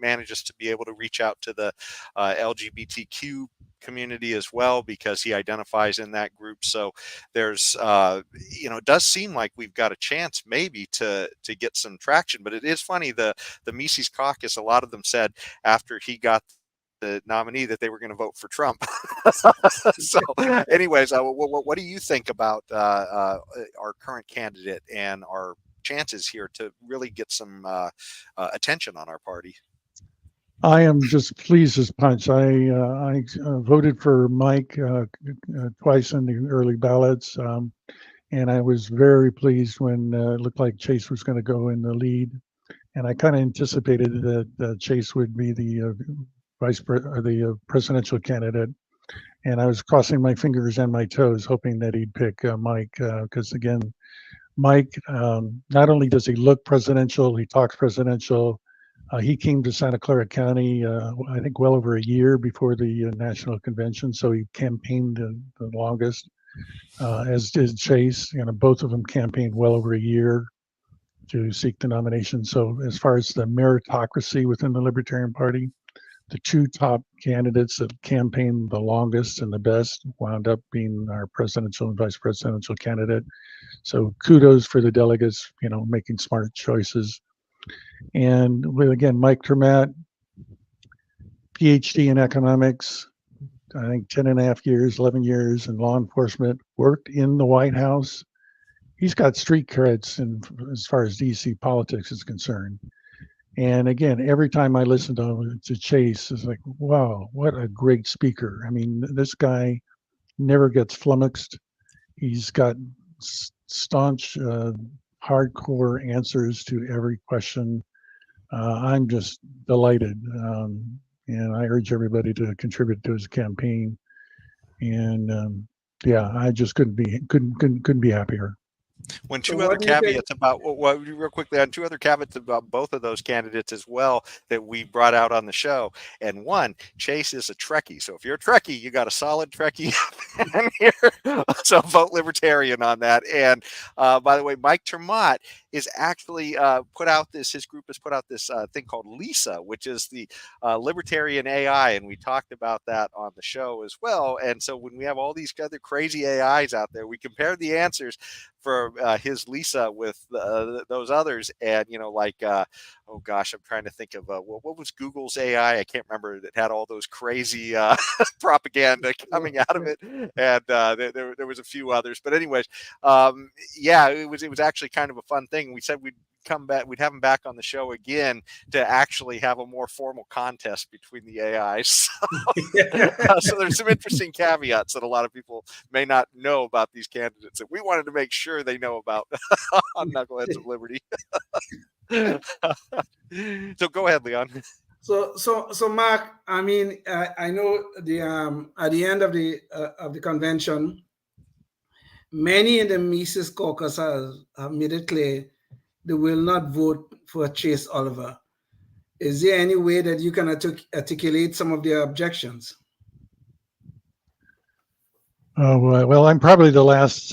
manages to be able to reach out to the LGBTQ community as well, because he identifies in that group. So there's, it does seem like we've got a chance maybe to get some traction. But it is funny, the Mises Caucus, a lot of them said after he got the nominee that they were going to vote for Trump. So anyways, what do you think about our current candidate and our chances here to really get some attention on our party? I am just pleased as punch. I voted for Mike twice in the early ballots. And I was very pleased when it looked like Chase was going to go in the lead. And I kind of anticipated that Chase would be the presidential candidate. And I was crossing my fingers and my toes, hoping that he'd pick Mike, because again, Mike, not only does he look presidential, he talks presidential. He came to Santa Clara County, I think, well over a year before the national convention, so he campaigned the longest, as did Chase. Both of them campaigned well over a year to seek the nomination. So as far as the meritocracy within the Libertarian Party, the two top candidates that campaigned the longest and the best wound up being our presidential and vice presidential candidate. So kudos for the delegates, making smart choices. And again, Mike Termat, PhD in economics, I think 10 and a half years, 11 years in law enforcement, worked in the White House. He's got street creds as far as DC politics is concerned. And again, every time I listen to Chase, it's like, wow, what a great speaker. I mean, this guy never gets flummoxed. He's got staunch, hardcore answers to every question. I'm just delighted. And I urge everybody to contribute to his campaign. And yeah, I just couldn't be happier. When two other caveats about, well, real quickly, on two other caveats about both of those candidates as well that we brought out on the show. And one, Chase is a Trekkie. So if you're a Trekkie, you got a solid Trekkie in here. So vote Libertarian on that. And by the way, Mike Termat is actually his group has put out this thing called Lisa, which is the Libertarian AI. And we talked about that on the show as well. And so when we have all these other crazy AIs out there, we compare the answers for his Lisa with those others, and oh gosh, I'm trying to think of what was Google's AI? I can't remember. That had all those crazy propaganda coming out of it, and there was a few others. But anyways, yeah, it was actually kind of a fun thing. We said we'd have him back on the show again to actually have a more formal contest between the AIs. So there's some interesting caveats that a lot of people may not know about these candidates that we wanted to make sure they know about on Knuckleheads of Liberty. So go ahead, Leon. So Mark, I mean, I know at the end of the convention, many in the Mises caucus have made it clear they will not vote for Chase Oliver. Is there any way that you can articulate some of their objections? Well, I'm probably the last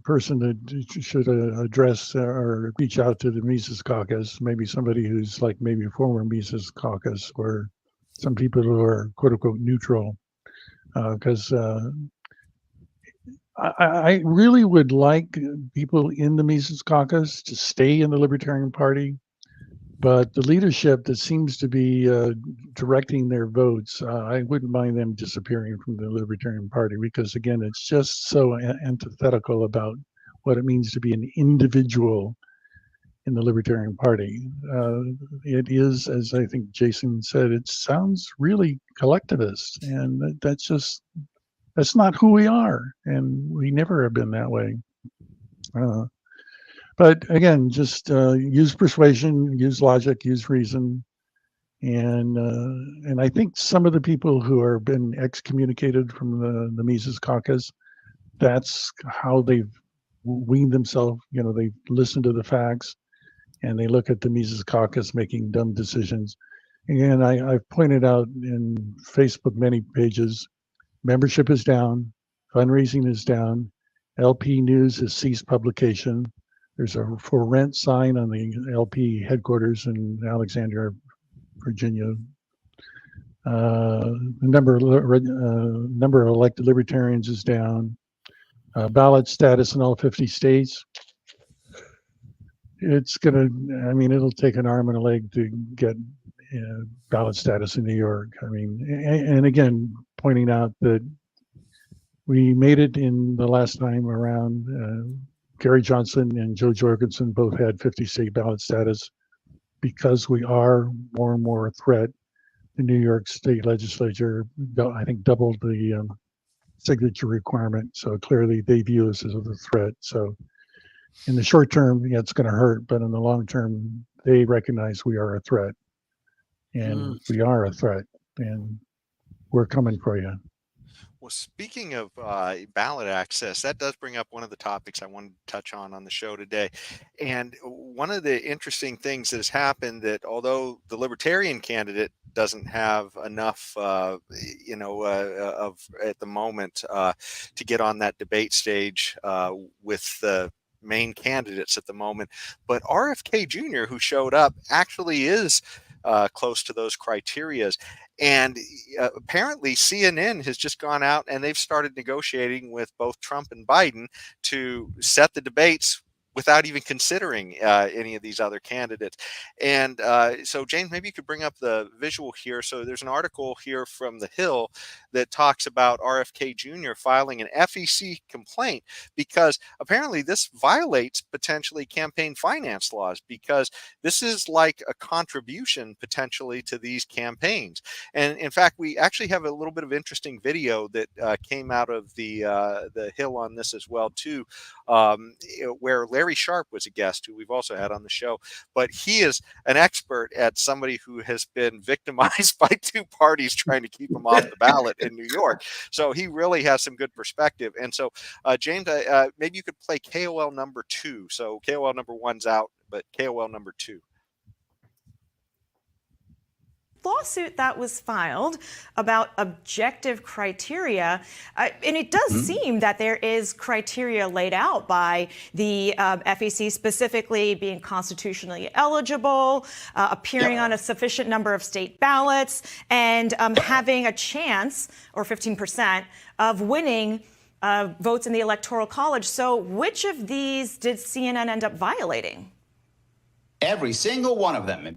person that should address or reach out to the Mises caucus. Maybe somebody who's maybe a former Mises caucus, or some people who are quote unquote neutral, because I really would like people in the Mises caucus to stay in the Libertarian Party, but the leadership that seems to be directing their votes, I wouldn't mind them disappearing from the Libertarian Party, because again, it's just so antithetical about what it means to be an individual in the Libertarian Party. It is, as I think Jason said, it sounds really collectivist, and that's not who we are, and we never have been that way. But again, just use persuasion, use logic, use reason, and I think some of the people who have been excommunicated from the Mises caucus, that's how they've weaned themselves. They listen to the facts, and they look at the Mises caucus making dumb decisions. And I've pointed out in Facebook many pages, membership is down, fundraising is down, LP News has ceased publication. There's a for rent sign on the LP headquarters in Alexandria, Virginia. The number of elected libertarians is down. Ballot status in all 50 states. It'll take an arm and a leg to get ballot status in New York. And again, pointing out that we made it in the last time around. Gary Johnson and Joe Jorgensen both had 50 state ballot status because we are more and more a threat. The New York State Legislature, I think, doubled the signature requirement. So clearly they view us as a threat. So in the short term, yeah, it's going to hurt, but in the long term, they recognize we are a threat, and we are a threat, and we're coming for you. Well, speaking of ballot access, that does bring up one of the topics I wanted to touch on the show today. And one of the interesting things that has happened, that although the Libertarian candidate doesn't have enough, of at the moment to get on that debate stage with the main candidates at the moment, but RFK Jr., who showed up, actually is close to those criterias. And apparently CNN has just gone out and they've started negotiating with both Trump and Biden to set the debates without even considering any of these other candidates. And so, James, maybe you could bring up the visual here. So there's an article here from The Hill that talks about RFK Jr. filing an FEC complaint because apparently this violates potentially campaign finance laws, because this is like a contribution potentially to these campaigns. And in fact, we actually have a little bit of interesting video that came out of the Hill on this as well too, where Larry Sharp was a guest, who we've also had on the show, but he is an expert at somebody who has been victimized by two parties trying to keep him off the ballot in New York. So he really has some good perspective. And so, James, maybe you could play KOL number 2. So KOL number 1's out, but KOL number 2. Lawsuit that was filed about objective criteria, and it does seem that there is criteria laid out by the FEC, specifically being constitutionally eligible, appearing on a sufficient number of state ballots, and having a chance, or 15%, of winning votes in the Electoral College. So which of these did CNN end up violating? Every single one of them.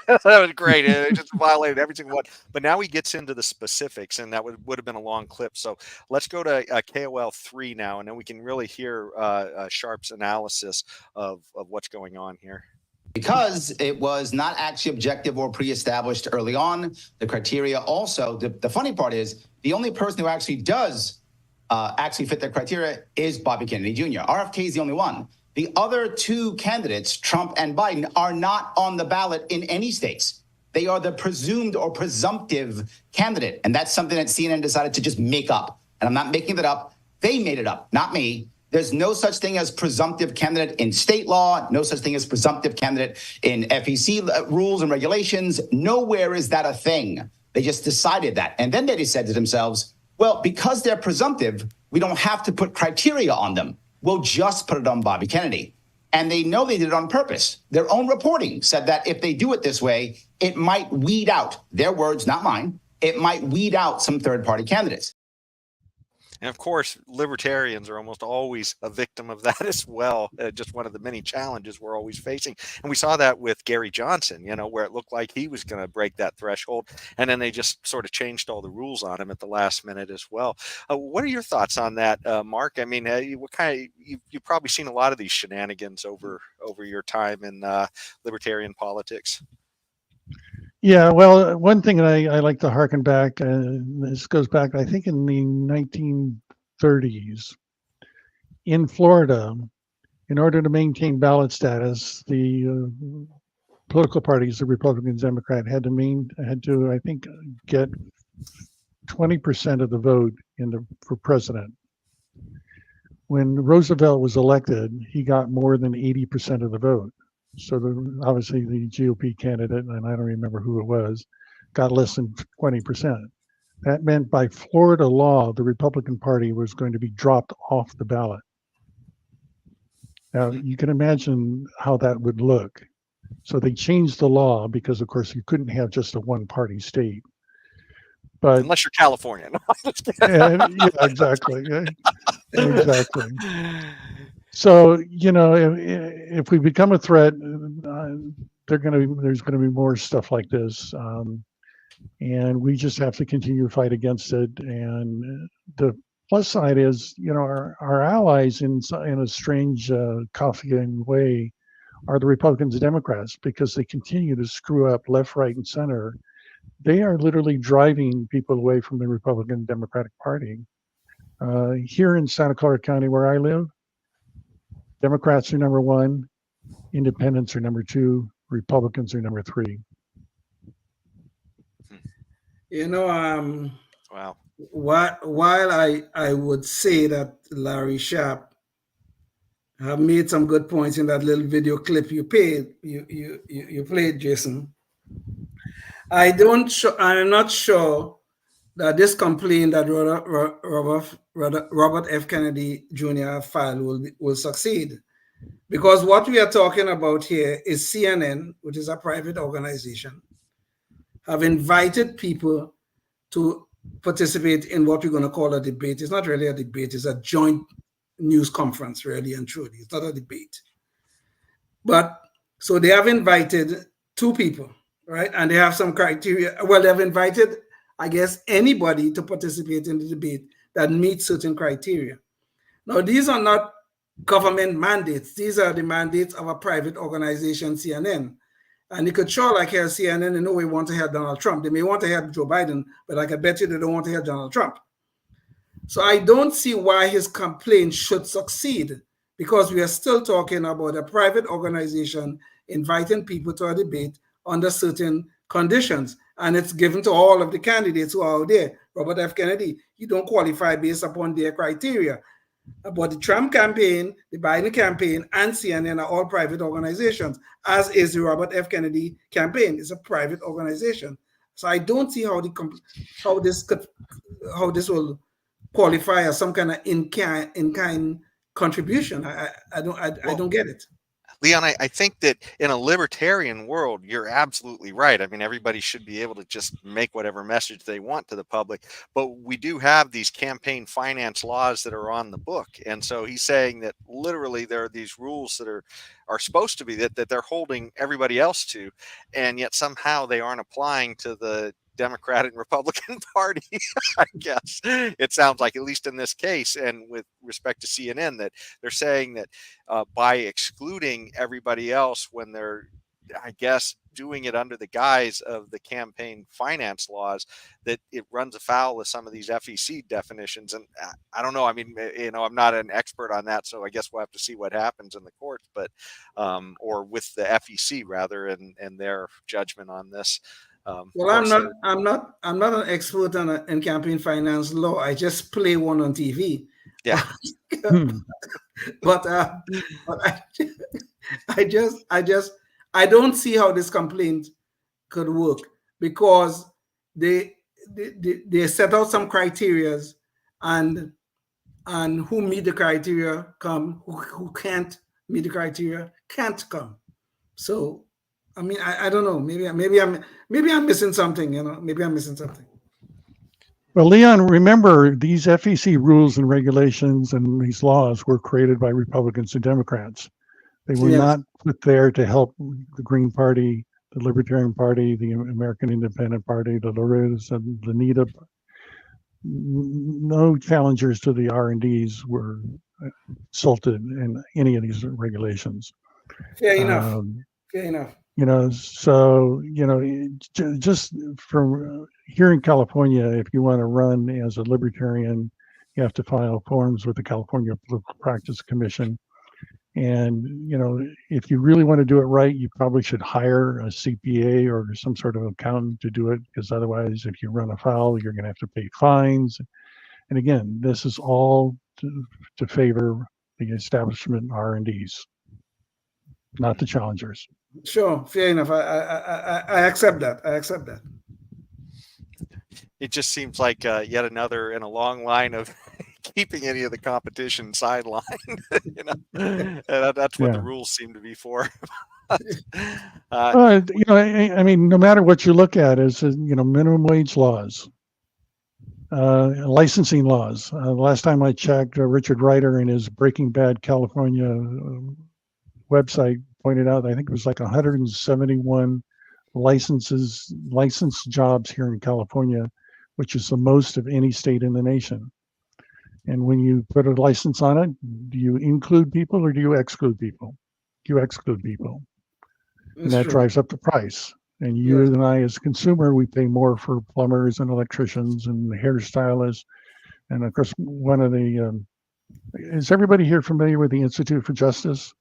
That was great. It just violated every single one. But now he gets into the specifics, and that would have been a long clip. So let's go to KOL 3 now, and then we can really hear Sharp's analysis of what's going on here. Because it was not actually objective or pre-established early on, the criteria also, the funny part is, the only person who actually does actually fit the criteria is Bobby Kennedy Jr. RFK is the only one. The other two candidates, Trump and Biden, are not on the ballot in any states. They are the presumed or presumptive candidate. And that's something that CNN decided to just make up. And I'm not making that up. They made it up, not me. There's no such thing as presumptive candidate in state law, no such thing as presumptive candidate in FEC rules and regulations. Nowhere is that a thing. They just decided that. And then they said to themselves, well, because they're presumptive, we don't have to put criteria on them. We'll just put it on Bobby Kennedy. And they know they did it on purpose. Their own reporting said that if they do it this way, it might weed out, their words, not mine, it might weed out some third-party candidates. And of course, libertarians are almost always a victim of that as well. Just one of the many challenges we're always facing. And we saw that with Gary Johnson, where it looked like he was going to break that threshold. And then they just sort of changed all the rules on him at the last minute as well. What are your thoughts on that, Mark? I mean, what kind of, you've probably seen a lot of these shenanigans over your time in libertarian politics. Yeah, well, one thing that I like to harken back, this goes back, I think, in the 1930s. In Florida, in order to maintain ballot status, the political parties, the Republicans, Democrat, had to, I think, get 20% of the vote for president. When Roosevelt was elected, he got more than 80% of the vote. So obviously the GOP candidate, and I don't remember who it was, got less than 20%. That meant by Florida law, the Republican Party was going to be dropped off the ballot. Now, you can imagine how that would look. So they changed the law because, of course, you couldn't have just a one-party state. But unless you're California. yeah, exactly. Exactly. So, if we become a threat, there's going to be more stuff like this. And we just have to continue to fight against it. And the plus side is, our allies in a strange Kafkian way are the Republicans and Democrats, because they continue to screw up left, right, and center. they are literally driving people away from the Republican Democratic Party. Here in Santa Clara County, where I live, Democrats are number one, independents are number two, Republicans are number three. You know, Wow. while I would say that Larry Sharp have made some good points in that little video clip you played, Jason, I'm not sure that this complaint that Robert F. Kennedy Jr. filed will succeed. Because what we are talking about here is CNN, which is a private organization, have invited people to participate in what we're going to call a debate. It's not really a debate, it's a joint news conference, really and truly. It's not a debate. But so they have invited two people, right? And they have some criteria. Well, they've invited, I guess, anybody to participate in the debate that meets certain criteria. Now, these are not government mandates. These are the mandates of a private organization, CNN. And you could sure like hear CNN and know we want to hear Donald Trump. They may want to hear Joe Biden, but I can bet you they don't want to hear Donald Trump. So I don't see why his complaint should succeed, because we are still talking about a private organization inviting people to a debate under certain conditions. And it's given to all of the candidates who are out there. Robert F. Kennedy, you don't qualify based upon their criteria. But the Trump campaign, the Biden campaign, and CNN are all private organizations, as is the Robert F. Kennedy campaign. It's a private organization. So I don't see how this will qualify as some kind of in-kind contribution. I don't get it. Leon, I think that in a libertarian world, you're absolutely right. I mean, everybody should be able to just make whatever message they want to the public. But we do have these campaign finance laws that are on the book. And so he's saying that literally there are these rules that are supposed to be that they're holding everybody else to. And yet somehow they aren't applying to the Democratic and Republican Party. I guess it sounds like, at least in this case, and with respect to CNN, that they're saying that by excluding everybody else when they're, I guess, doing it under the guise of the campaign finance laws, that it runs afoul of some of these FEC definitions. And I don't know. I mean, I'm not an expert on that, so I guess we'll have to see what happens in the courts, but or with the FEC rather, and their judgment on this. Well, I'm not an expert in campaign finance law. I just play one on TV. Yeah. but I don't see how this complaint could work, because they set out some criteria, and who meet the criteria come, who can't meet the criteria can't come. So I mean, I don't know. Maybe I'm missing something. Maybe I'm missing something. Well, Leon, remember these FEC rules and regulations and these laws were created by Republicans and Democrats. They were not put there to help the Green Party, the Libertarian Party, the American Independent Party, the LaRoue's, and the NIDA. No challengers to the R&Ds were consulted in any of these regulations. Fair enough. Fair enough. So, just from here in California, if you want to run as a libertarian, you have to file forms with the California Political Practice Commission. And, if you really want to do it right, you probably should hire a CPA or some sort of accountant to do it, because otherwise, if you run afoul, you're going to have to pay fines. And again, this is all to favor the establishment R&Ds, not the challengers. Sure, fair enough. I accept that. It just seems like yet another in a long line of keeping any of the competition sidelined. That's what the rules seem to be for. I mean, no matter what you look at, is minimum wage laws, licensing laws. Last time I checked, Richard Ryder in his Breaking Bad California website pointed out, I think it was like 171 licensed jobs here in California, which is the most of any state in the nation. And when you put a license on it, do you include people or do you exclude people? You exclude people. And that drives up the price. And you Yes. and I, as a consumer, we pay more for plumbers and electricians and hairstylists. And of course, one of the is everybody here familiar with the Institute for Justice?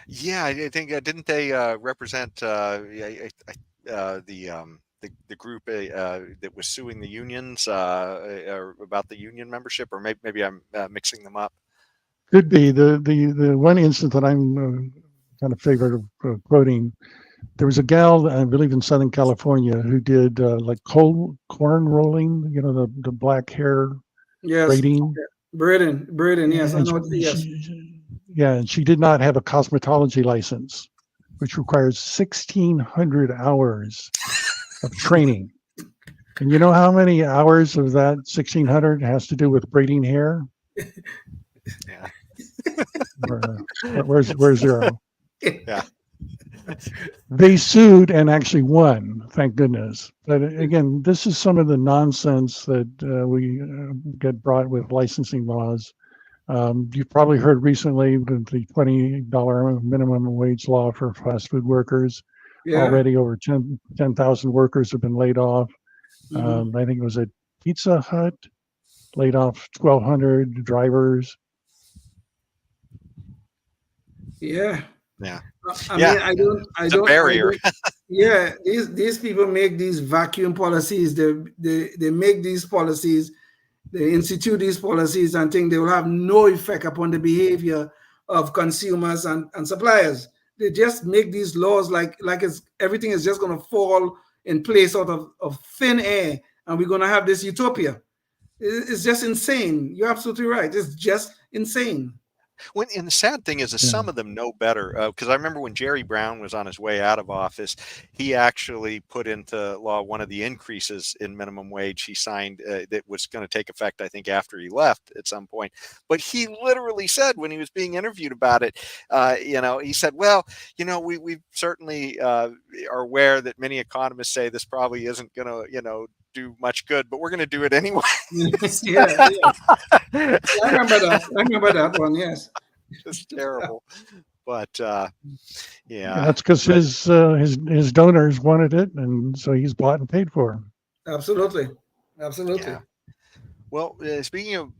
Yeah, I think didn't they represent the group that was suing the unions about the union membership, or maybe I'm mixing them up. Could be the one instance that I'm kind of favorite of quoting. There was a gal, I believe, in Southern California who did like corn rolling, the black hair Yes. braiding. Braden, yes, I And know. Yes. and she did not have a cosmetology license, which requires 1,600 hours of training. And you know how many hours of that 1,600 has to do with braiding hair? Yeah. Where's zero? Yeah. They sued and actually won, thank goodness. But again, this is some of the nonsense that we get brought with licensing laws. You've probably heard recently that the $20 minimum wage law for fast food workers. Yeah. Already over 10,000 workers have been laid off. Mhm. I think it was at Pizza Hut, laid off 1,200 drivers. Yeah. Yeah. I Yeah. mean, I don't. It's a barrier. Yeah, these people make these vacuum policies. They make these policies. They institute these policies and think they will have no effect upon the behavior of consumers and suppliers. They just make these laws like everything is just going to fall in place out of thin air, and we're going to have this utopia. It's just insane. You're absolutely right. It's just insane. And the sad thing is some of them know better, because I remember when Jerry Brown was on his way out of office, he actually put into law one of the increases in minimum wage he signed that was going to take effect, I think, after he left at some point. But he literally said when he was being interviewed about it, he said, well, we certainly are aware that many economists say this probably isn't going to, do much good, but we're going to do it anyway. Yeah. I remember that one. Yes. Just terrible. But yeah, that's because his donors wanted it, and so he's bought and paid for. Absolutely. Yeah. Well, speaking of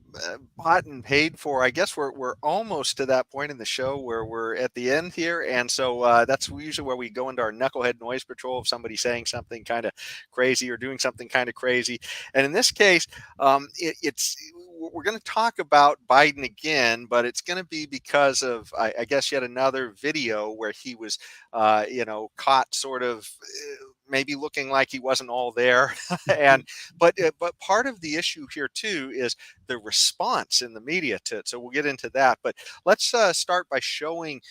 bought and paid for, I guess we're almost to that point in the show where we're at the end here, and so that's usually where we go into our knucklehead noise patrol of somebody saying something kind of crazy or doing something kind of crazy. And in this case, we're going to talk about Biden again, but it's going to be because of, I guess, yet another video where he was, caught sort of maybe looking like he wasn't all there. But part of the issue here too is the response in the media to it. So we'll get into that. But let's start by showing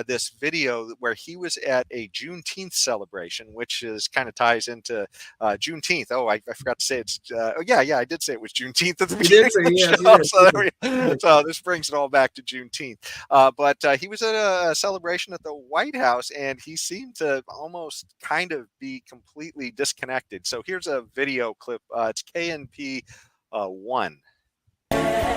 this video where he was at a Juneteenth celebration, which is kind of ties into Juneteenth. Oh, I forgot to say it's. I did say it was Juneteenth at the beginning of the show. So this brings it all back to Juneteenth. But he was at a celebration at the White House, and he seemed to almost kind of be completely disconnected. So here's a video clip. It's KNP 1. I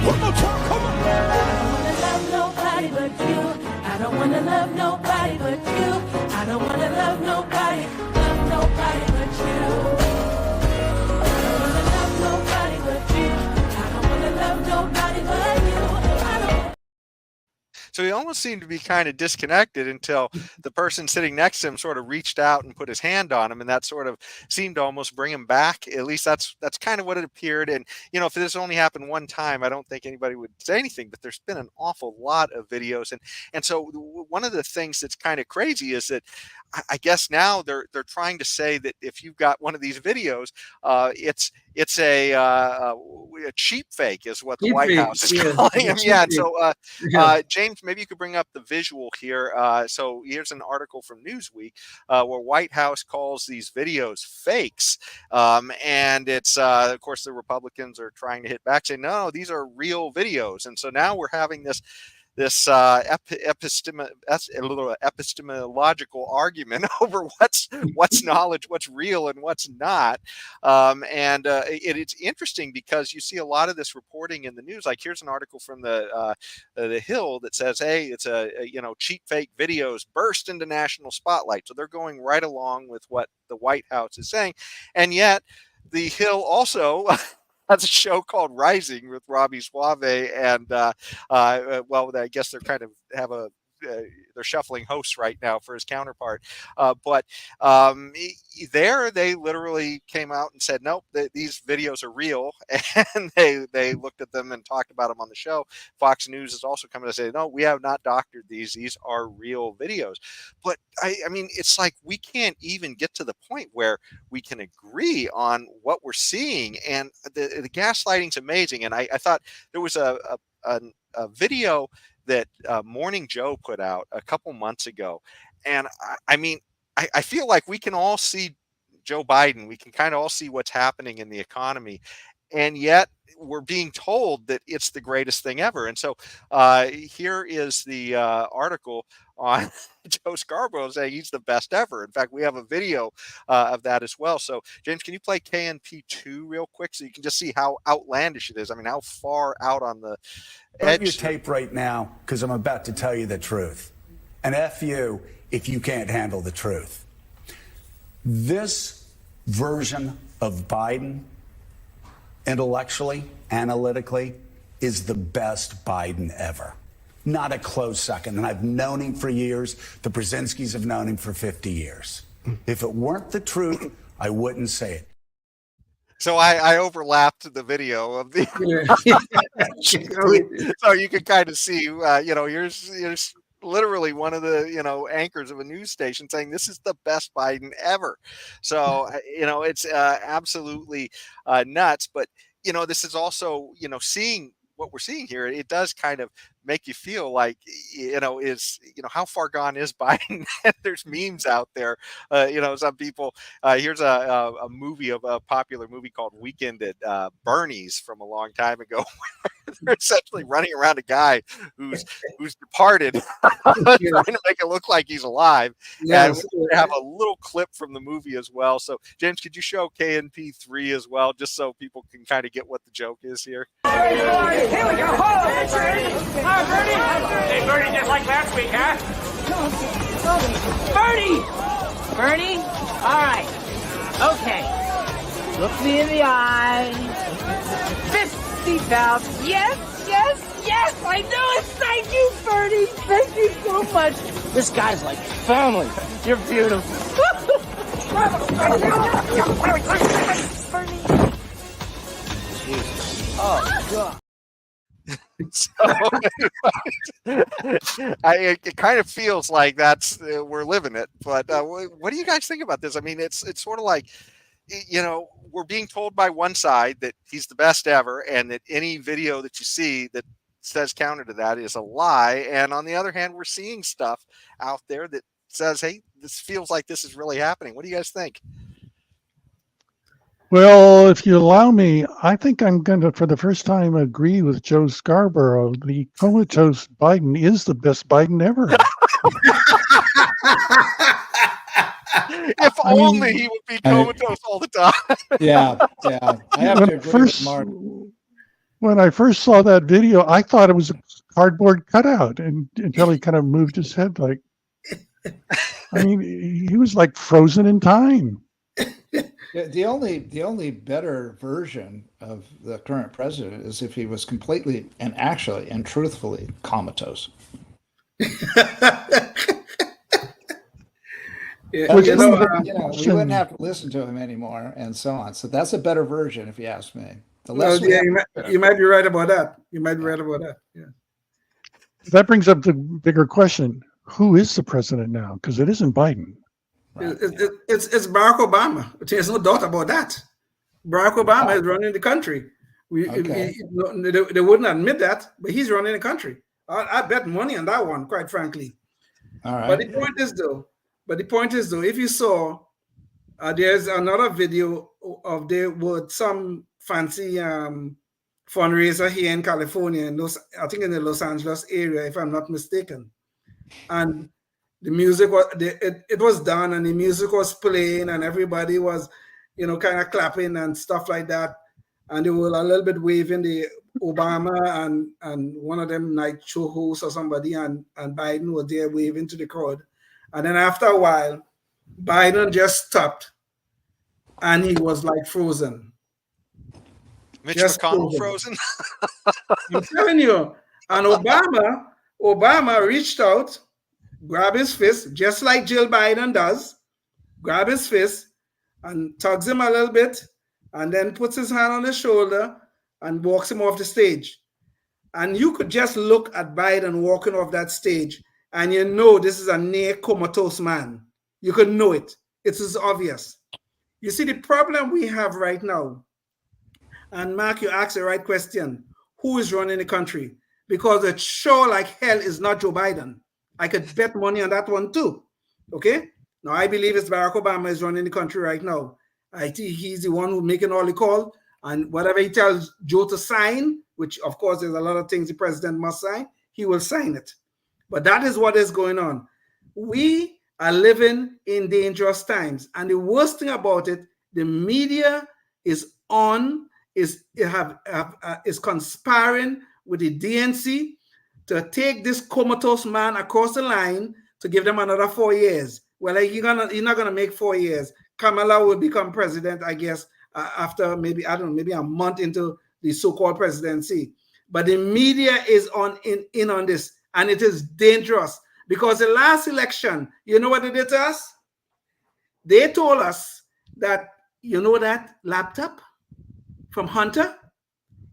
don't wanna love nobody but you. I don't wanna love nobody but you. I don't wanna love nobody but you. I don't wanna love nobody but you. So he almost seemed to be kind of disconnected until the person sitting next to him sort of reached out and put his hand on him, and that sort of seemed to almost bring him back. At least that's kind of what it appeared. And if this only happened one time, I don't think anybody would say anything. But there's been an awful lot of videos, and so one of the things that's kind of crazy is that I guess now they're trying to say that if you've got one of these videos, it's a cheap fake is what the Cheap White fake, House is yeah, calling him. Yeah. cheap So Yeah. James, maybe you could bring up the visual here. So here's an article from Newsweek where White House calls these videos fakes, and it's of course the Republicans are trying to hit back, saying no, these are real videos, and so now we're having this this epistemological argument over what's knowledge, what's real, and what's not. It's interesting because you see a lot of this reporting in the news. Like here's an article from the Hill that says, "Hey, it's cheap fake videos burst into national spotlight." So they're going right along with what the White House is saying, and yet the Hill also has a show called Rising with Robbie Suave, and I guess they're kind of have a they're shuffling hosts right now for his counterpart. But there they literally came out and said, nope, these videos are real. And they looked at them and talked about them on the show. Fox News is also coming to say, no, we have not doctored these. These are real videos. But I mean, it's like we can't even get to the point where we can agree on what we're seeing. And the gaslighting's amazing. And I thought there was a video that Morning Joe put out a couple months ago. And I mean, I feel like we can all see Joe Biden. We can kind of all see what's happening in the economy. And yet we're being told that it's the greatest thing ever. And so here is the article on Joe Scarborough saying he's the best ever. In fact, we have a video of that as well. So James, can you play KNP2 real quick so you can just see how outlandish it is? I mean, how far out on the edge. Your tape right now, because I'm about to tell you the truth. And F you if you can't handle the truth. This version of Biden, intellectually, analytically, is the best Biden ever. Not a close second. And I've known him for years. The Brzezinskis have known him for 50 years. If it weren't the truth, I wouldn't say it. So I overlapped the video of the so you can kind of see, here's literally one of the, anchors of a news station saying this is the best Biden ever. So, it's absolutely nuts. But, this is also, seeing what we're seeing here. It does kind of make you feel like, how far gone is Biden? There's memes out there. Some people, here's a movie of a popular movie called Weekend at Bernie's from a long time ago. They're essentially running around a guy who's departed, trying to make it look like he's alive. Yes. And we have a little clip from the movie as well. So James, could you show KNP3 as well, just so people can kind of get what the joke is here? Here we go. Hi, Bernie. Hey, Bernie, just like last week, huh? Bernie? All right. Okay. Look me in the eye. Fist seatbelt. Yes. I knew it. Thank you, Bernie. Thank you so much. This guy's like family. You're beautiful. Bernie. Jesus. Oh, God. So it kind of feels like that's we're living it. But what do you guys think about this? I mean, it's sort of like, we're being told by one side that he's the best ever, and that any video that you see that says counter to that is a lie. And on the other hand, we're seeing stuff out there that says, hey, this feels like this is really happening. What do you guys think? Well, if you allow me, I think I'm going to, for the first time, agree with Joe Scarborough. The comatose Biden is the best Biden ever. If only he would be comatose all the time. Yeah. I have to agree with Mark. When I first saw that video, I thought it was a cardboard cutout, until he kind of moved his head like, he was like frozen in time. The only better version of the current president is if he was completely and actually and truthfully comatose. We wouldn't have to listen to him anymore, and so on. So that's a better version, if you ask me. You might be right about that. Yeah. That brings up the bigger question: who is the president now? Because it isn't Biden. Right. It's Barack Obama. There's no doubt about that. Barack Obama is running the country. They wouldn't admit that, but he's running the country. I bet money on that one, quite frankly. All right. But the point is though, if you saw, there's another video of there with some fancy fundraiser here in California, I think in the Los Angeles area, if I'm not mistaken. And the music was it was done, and the music was playing, and everybody was, kind of clapping and stuff like that. And they were a little bit waving the Obama and one of them night show hosts or somebody, and Biden was there waving to the crowd. And then after a while, Biden just stopped, and he was like frozen. Mitch Just McConnell frozen. I'm telling you. And Obama reached out, grabbed his fist, just like Jill Biden does, grab his fist and tugs him a little bit, and then puts his hand on his shoulder and walks him off the stage. And you could just look at Biden walking off that stage, and you know this is a near comatose man. You could know it. It's as obvious. You see, the problem we have right now, and Mark, you asked the right question, who is running the country? Because it sure like hell is not Joe Biden. I could bet money on that one too. Okay? Now, I believe it's Barack Obama is running the country right now. I think he's the one who's making all the call, and whatever he tells Joe to sign, which of course there's a lot of things the president must sign, he will sign it. But that is what is going on. We are living in dangerous times. And the worst thing about it, the media is conspiring with the DNC to take this comatose man across the line to give them another 4 years. Well, he's not gonna make 4 years. Kamala will become president, I guess, after maybe a month into the so-called presidency. But the media is in on this, and it is dangerous because the last election, you know what they did to us? They told us that, that laptop from Hunter,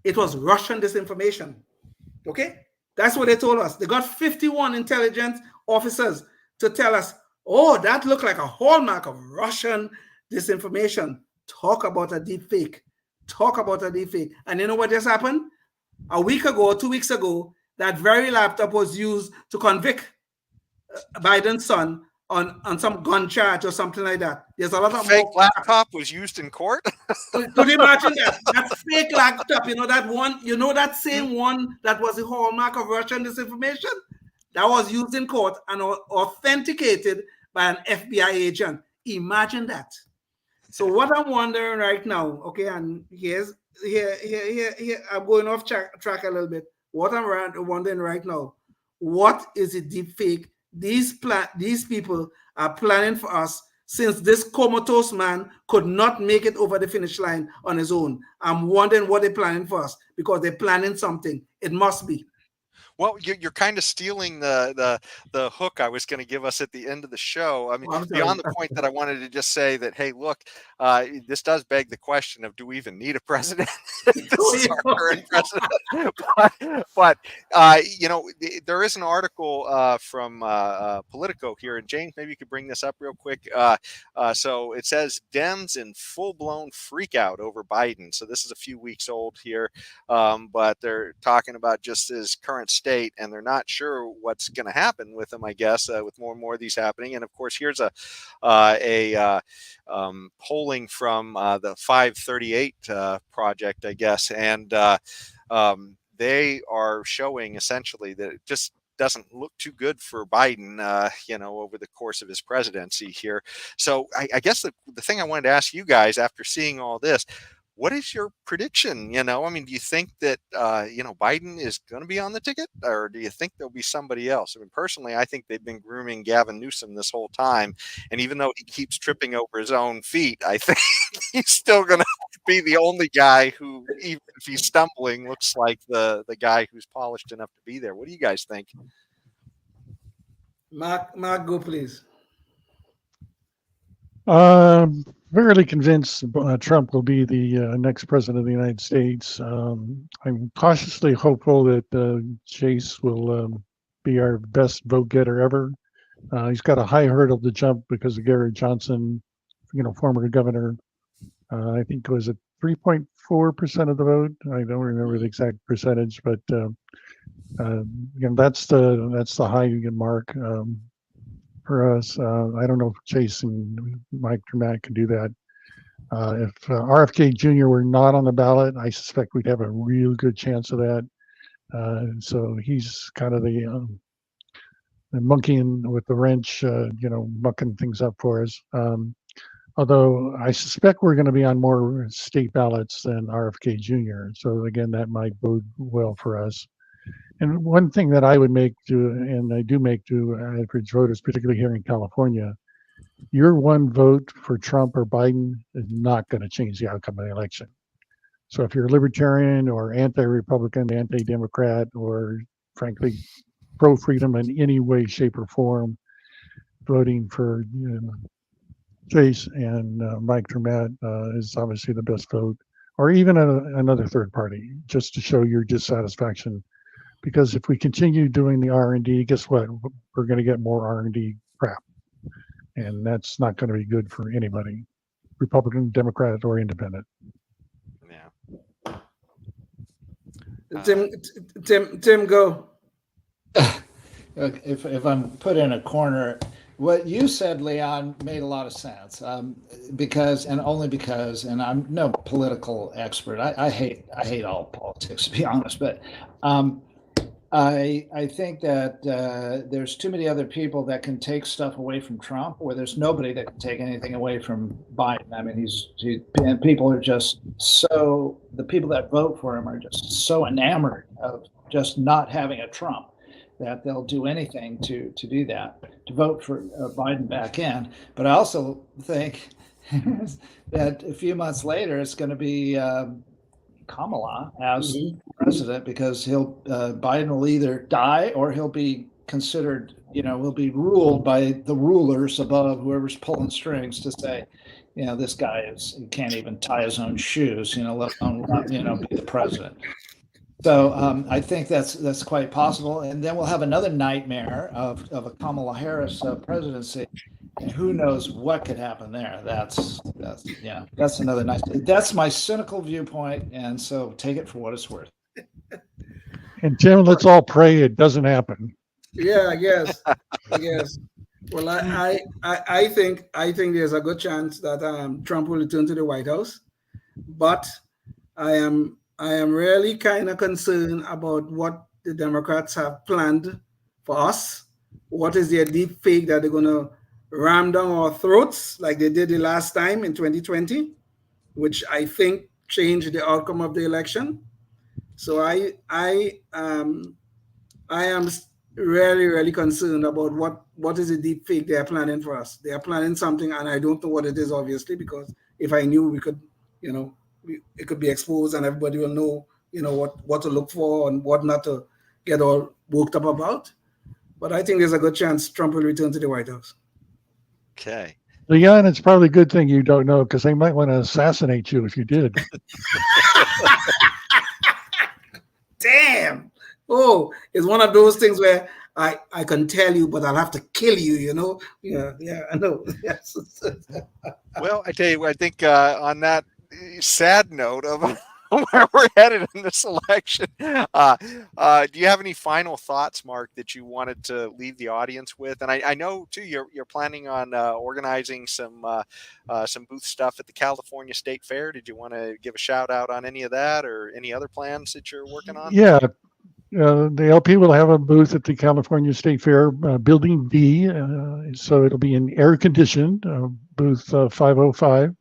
it was Russian disinformation. Okay? That's what they told us. They got 51 intelligence officers to tell us, oh, that looked like a hallmark of Russian disinformation. Talk about a deep fake. Talk about a deep fake. And you know what just happened? A week ago, 2 weeks ago, that very laptop was used to convict Biden's son on some gun charge or something like that. There's a lot of fake laptop was used in court. Could you imagine that? That fake laptop, that one, that same one that was the hallmark of Russian disinformation, that was used in court and authenticated by an FBI agent. Imagine that. So what I'm wondering right now, okay, and here I'm going off track a little bit. What I'm wondering right now, what is the deep fake these people are planning for us, since this comatose man could not make it over the finish line on his own? I'm wondering what they're planning for us, because they're planning something. It must be. Well, you're kind of stealing the hook I was going to give us at the end of the show. I mean, beyond the point that I wanted to just say that, hey, look, this does beg the question of, do we even need a president? This is our current president. But there is an article from Politico here, and James, maybe you could bring this up real quick. So it says Dems in full-blown freak out over Biden. So this is a few weeks old here, but they're talking about just his current state, and they're not sure what's going to happen with him, I guess, with more and more of these happening. And of course, here's a polling from the 538 project, I guess, and they are showing essentially that it just doesn't look too good for Biden, over the course of his presidency here. So I guess the thing I wanted to ask you guys after seeing all this, what is your prediction? I mean, do you think that, Biden is going to be on the ticket, or do you think there'll be somebody else? I mean, personally, I think they've been grooming Gavin Newsom this whole time. And even though he keeps tripping over his own feet, I think he's still going to be the only guy who, even if he's stumbling, looks like the guy who's polished enough to be there. What do you guys think? Mark, go please. Fairly convinced Trump will be the next president of the United States. I'm cautiously hopeful that Chase will be our best vote getter ever. He's got a high hurdle to jump because of Garrett Johnson, former governor. I think it was at 3.4% of the vote. I don't remember the exact percentage, but that's the high mark. For us, I don't know if Chase and Mike Tremack can do that. If RFK Jr. were not on the ballot, I suspect we'd have a real good chance of that. So he's kind of the monkeying with the wrench, mucking things up for us. Although I suspect we're going to be on more state ballots than RFK Jr. So again, that might bode well for us. And one thing that I would make to, and I do make to average voters, particularly here in California, your one vote for Trump or Biden is not going to change the outcome of the election. So if you're a libertarian or anti-Republican, anti-Democrat, or frankly, pro-freedom in any way, shape, or form, voting for Chase and Mike Dermott is obviously the best vote, or even another third party, just to show your dissatisfaction. Because if we continue doing the R&D, guess what? We're going to get more R&D crap. And that's not going to be good for anybody, Republican, Democrat, or independent. Yeah. Tim, go. If I'm put in a corner, what you said, Leon, made a lot of sense. Because and I'm no political expert. I hate all politics, to be honest. But I think that there's too many other people that can take stuff away from Trump, or there's nobody that can take anything away from Biden. I mean, and people are just so, the people that vote for him are just so enamored of just not having a Trump that they'll do anything to do that, to vote for Biden back in. But I also think that a few months later, it's going to be Kamala as president, because Biden will either die or he'll be considered, will be ruled by the rulers above, whoever's pulling strings, to say, this guy he can't even tie his own shoes, let alone, be the president. So I think that's quite possible. And then we'll have another nightmare of a Kamala Harris presidency. And who knows what could happen there? That's another nice. That's my cynical viewpoint, and so take it for what it's worth. And Tim, let's all pray it doesn't happen. Yeah, I guess. Well, I think there's a good chance that Trump will return to the White House, but I am really kind of concerned about what the Democrats have planned for us. What is their deep fake that they're going to ram down our throats like they did the last time in 2020, which I think changed the outcome of the election. So I am really, really concerned about what is the deep fake they are planning for us. They are planning something, and I don't know what it is, obviously, because if I knew, we could, it could be exposed, and everybody will know, what to look for and what not to get all worked up about. But I think there's a good chance Trump will return to the White House. Okay. Leon, it's probably a good thing you don't know, because they might want to assassinate you if you did. Damn. Oh, it's one of those things where I can tell you, but I'll have to kill you, Yeah, I know. Yes. Well, I tell you, I think on that sad note of where we're headed in this election, do you have any final thoughts, Mark, that you wanted to leave the audience with? And I know too, you're planning on organizing some booth stuff at the California State Fair. Did you want to give a shout out on any of that, or any other plans that you're working on? Yeah. The LP will have a booth at the California State Fair, Building D. So it'll be an air-conditioned booth 505.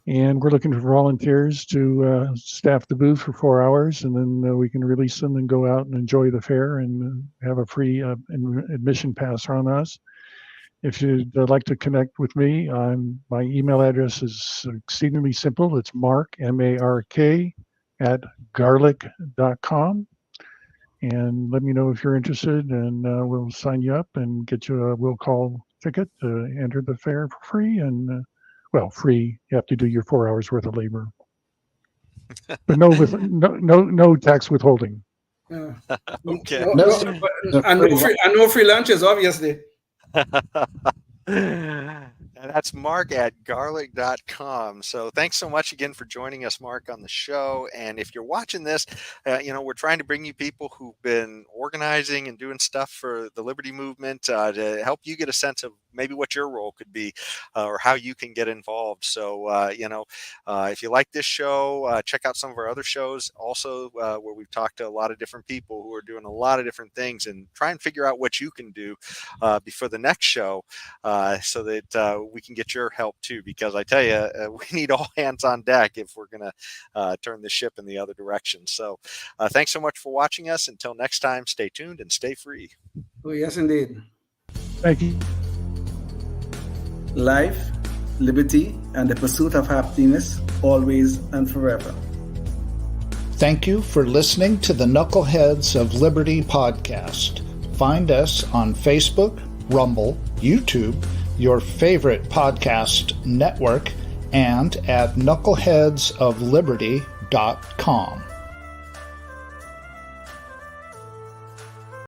And we're looking for volunteers to staff the booth for 4 hours, and then we can release them and go out and enjoy the fair and have a free admission pass on us. If you'd like to connect with me, my email address is exceedingly simple. It's Mark, M-A-R-K, @garlic.com. And let me know if you're interested, and we'll sign you up and get you a will call ticket to enter the fair for free. And free. You have to do your 4 hours worth of labor, but no tax withholding. Okay. No free lunches, obviously. And that's Mark at garlic.com. So thanks so much again for joining us, Mark, on the show. And if you're watching this, we're trying to bring you people who've been organizing and doing stuff for the Liberty movement to help you get a sense of, maybe what your role could be, or how you can get involved. So, if you like this show, check out some of our other shows also, where we've talked to a lot of different people who are doing a lot of different things, and try and figure out what you can do before the next show, so that we can get your help too, because I tell you, we need all hands on deck if we're going to turn the ship in the other direction. So thanks so much for watching us. Until next time, stay tuned and stay free. Oh, yes, indeed. Thank you. Life, liberty, and the pursuit of happiness, always and forever. Thank you for listening to the Knuckleheads of Liberty podcast. Find us on Facebook, Rumble, YouTube, your favorite podcast network, and at knuckleheadsofliberty.com.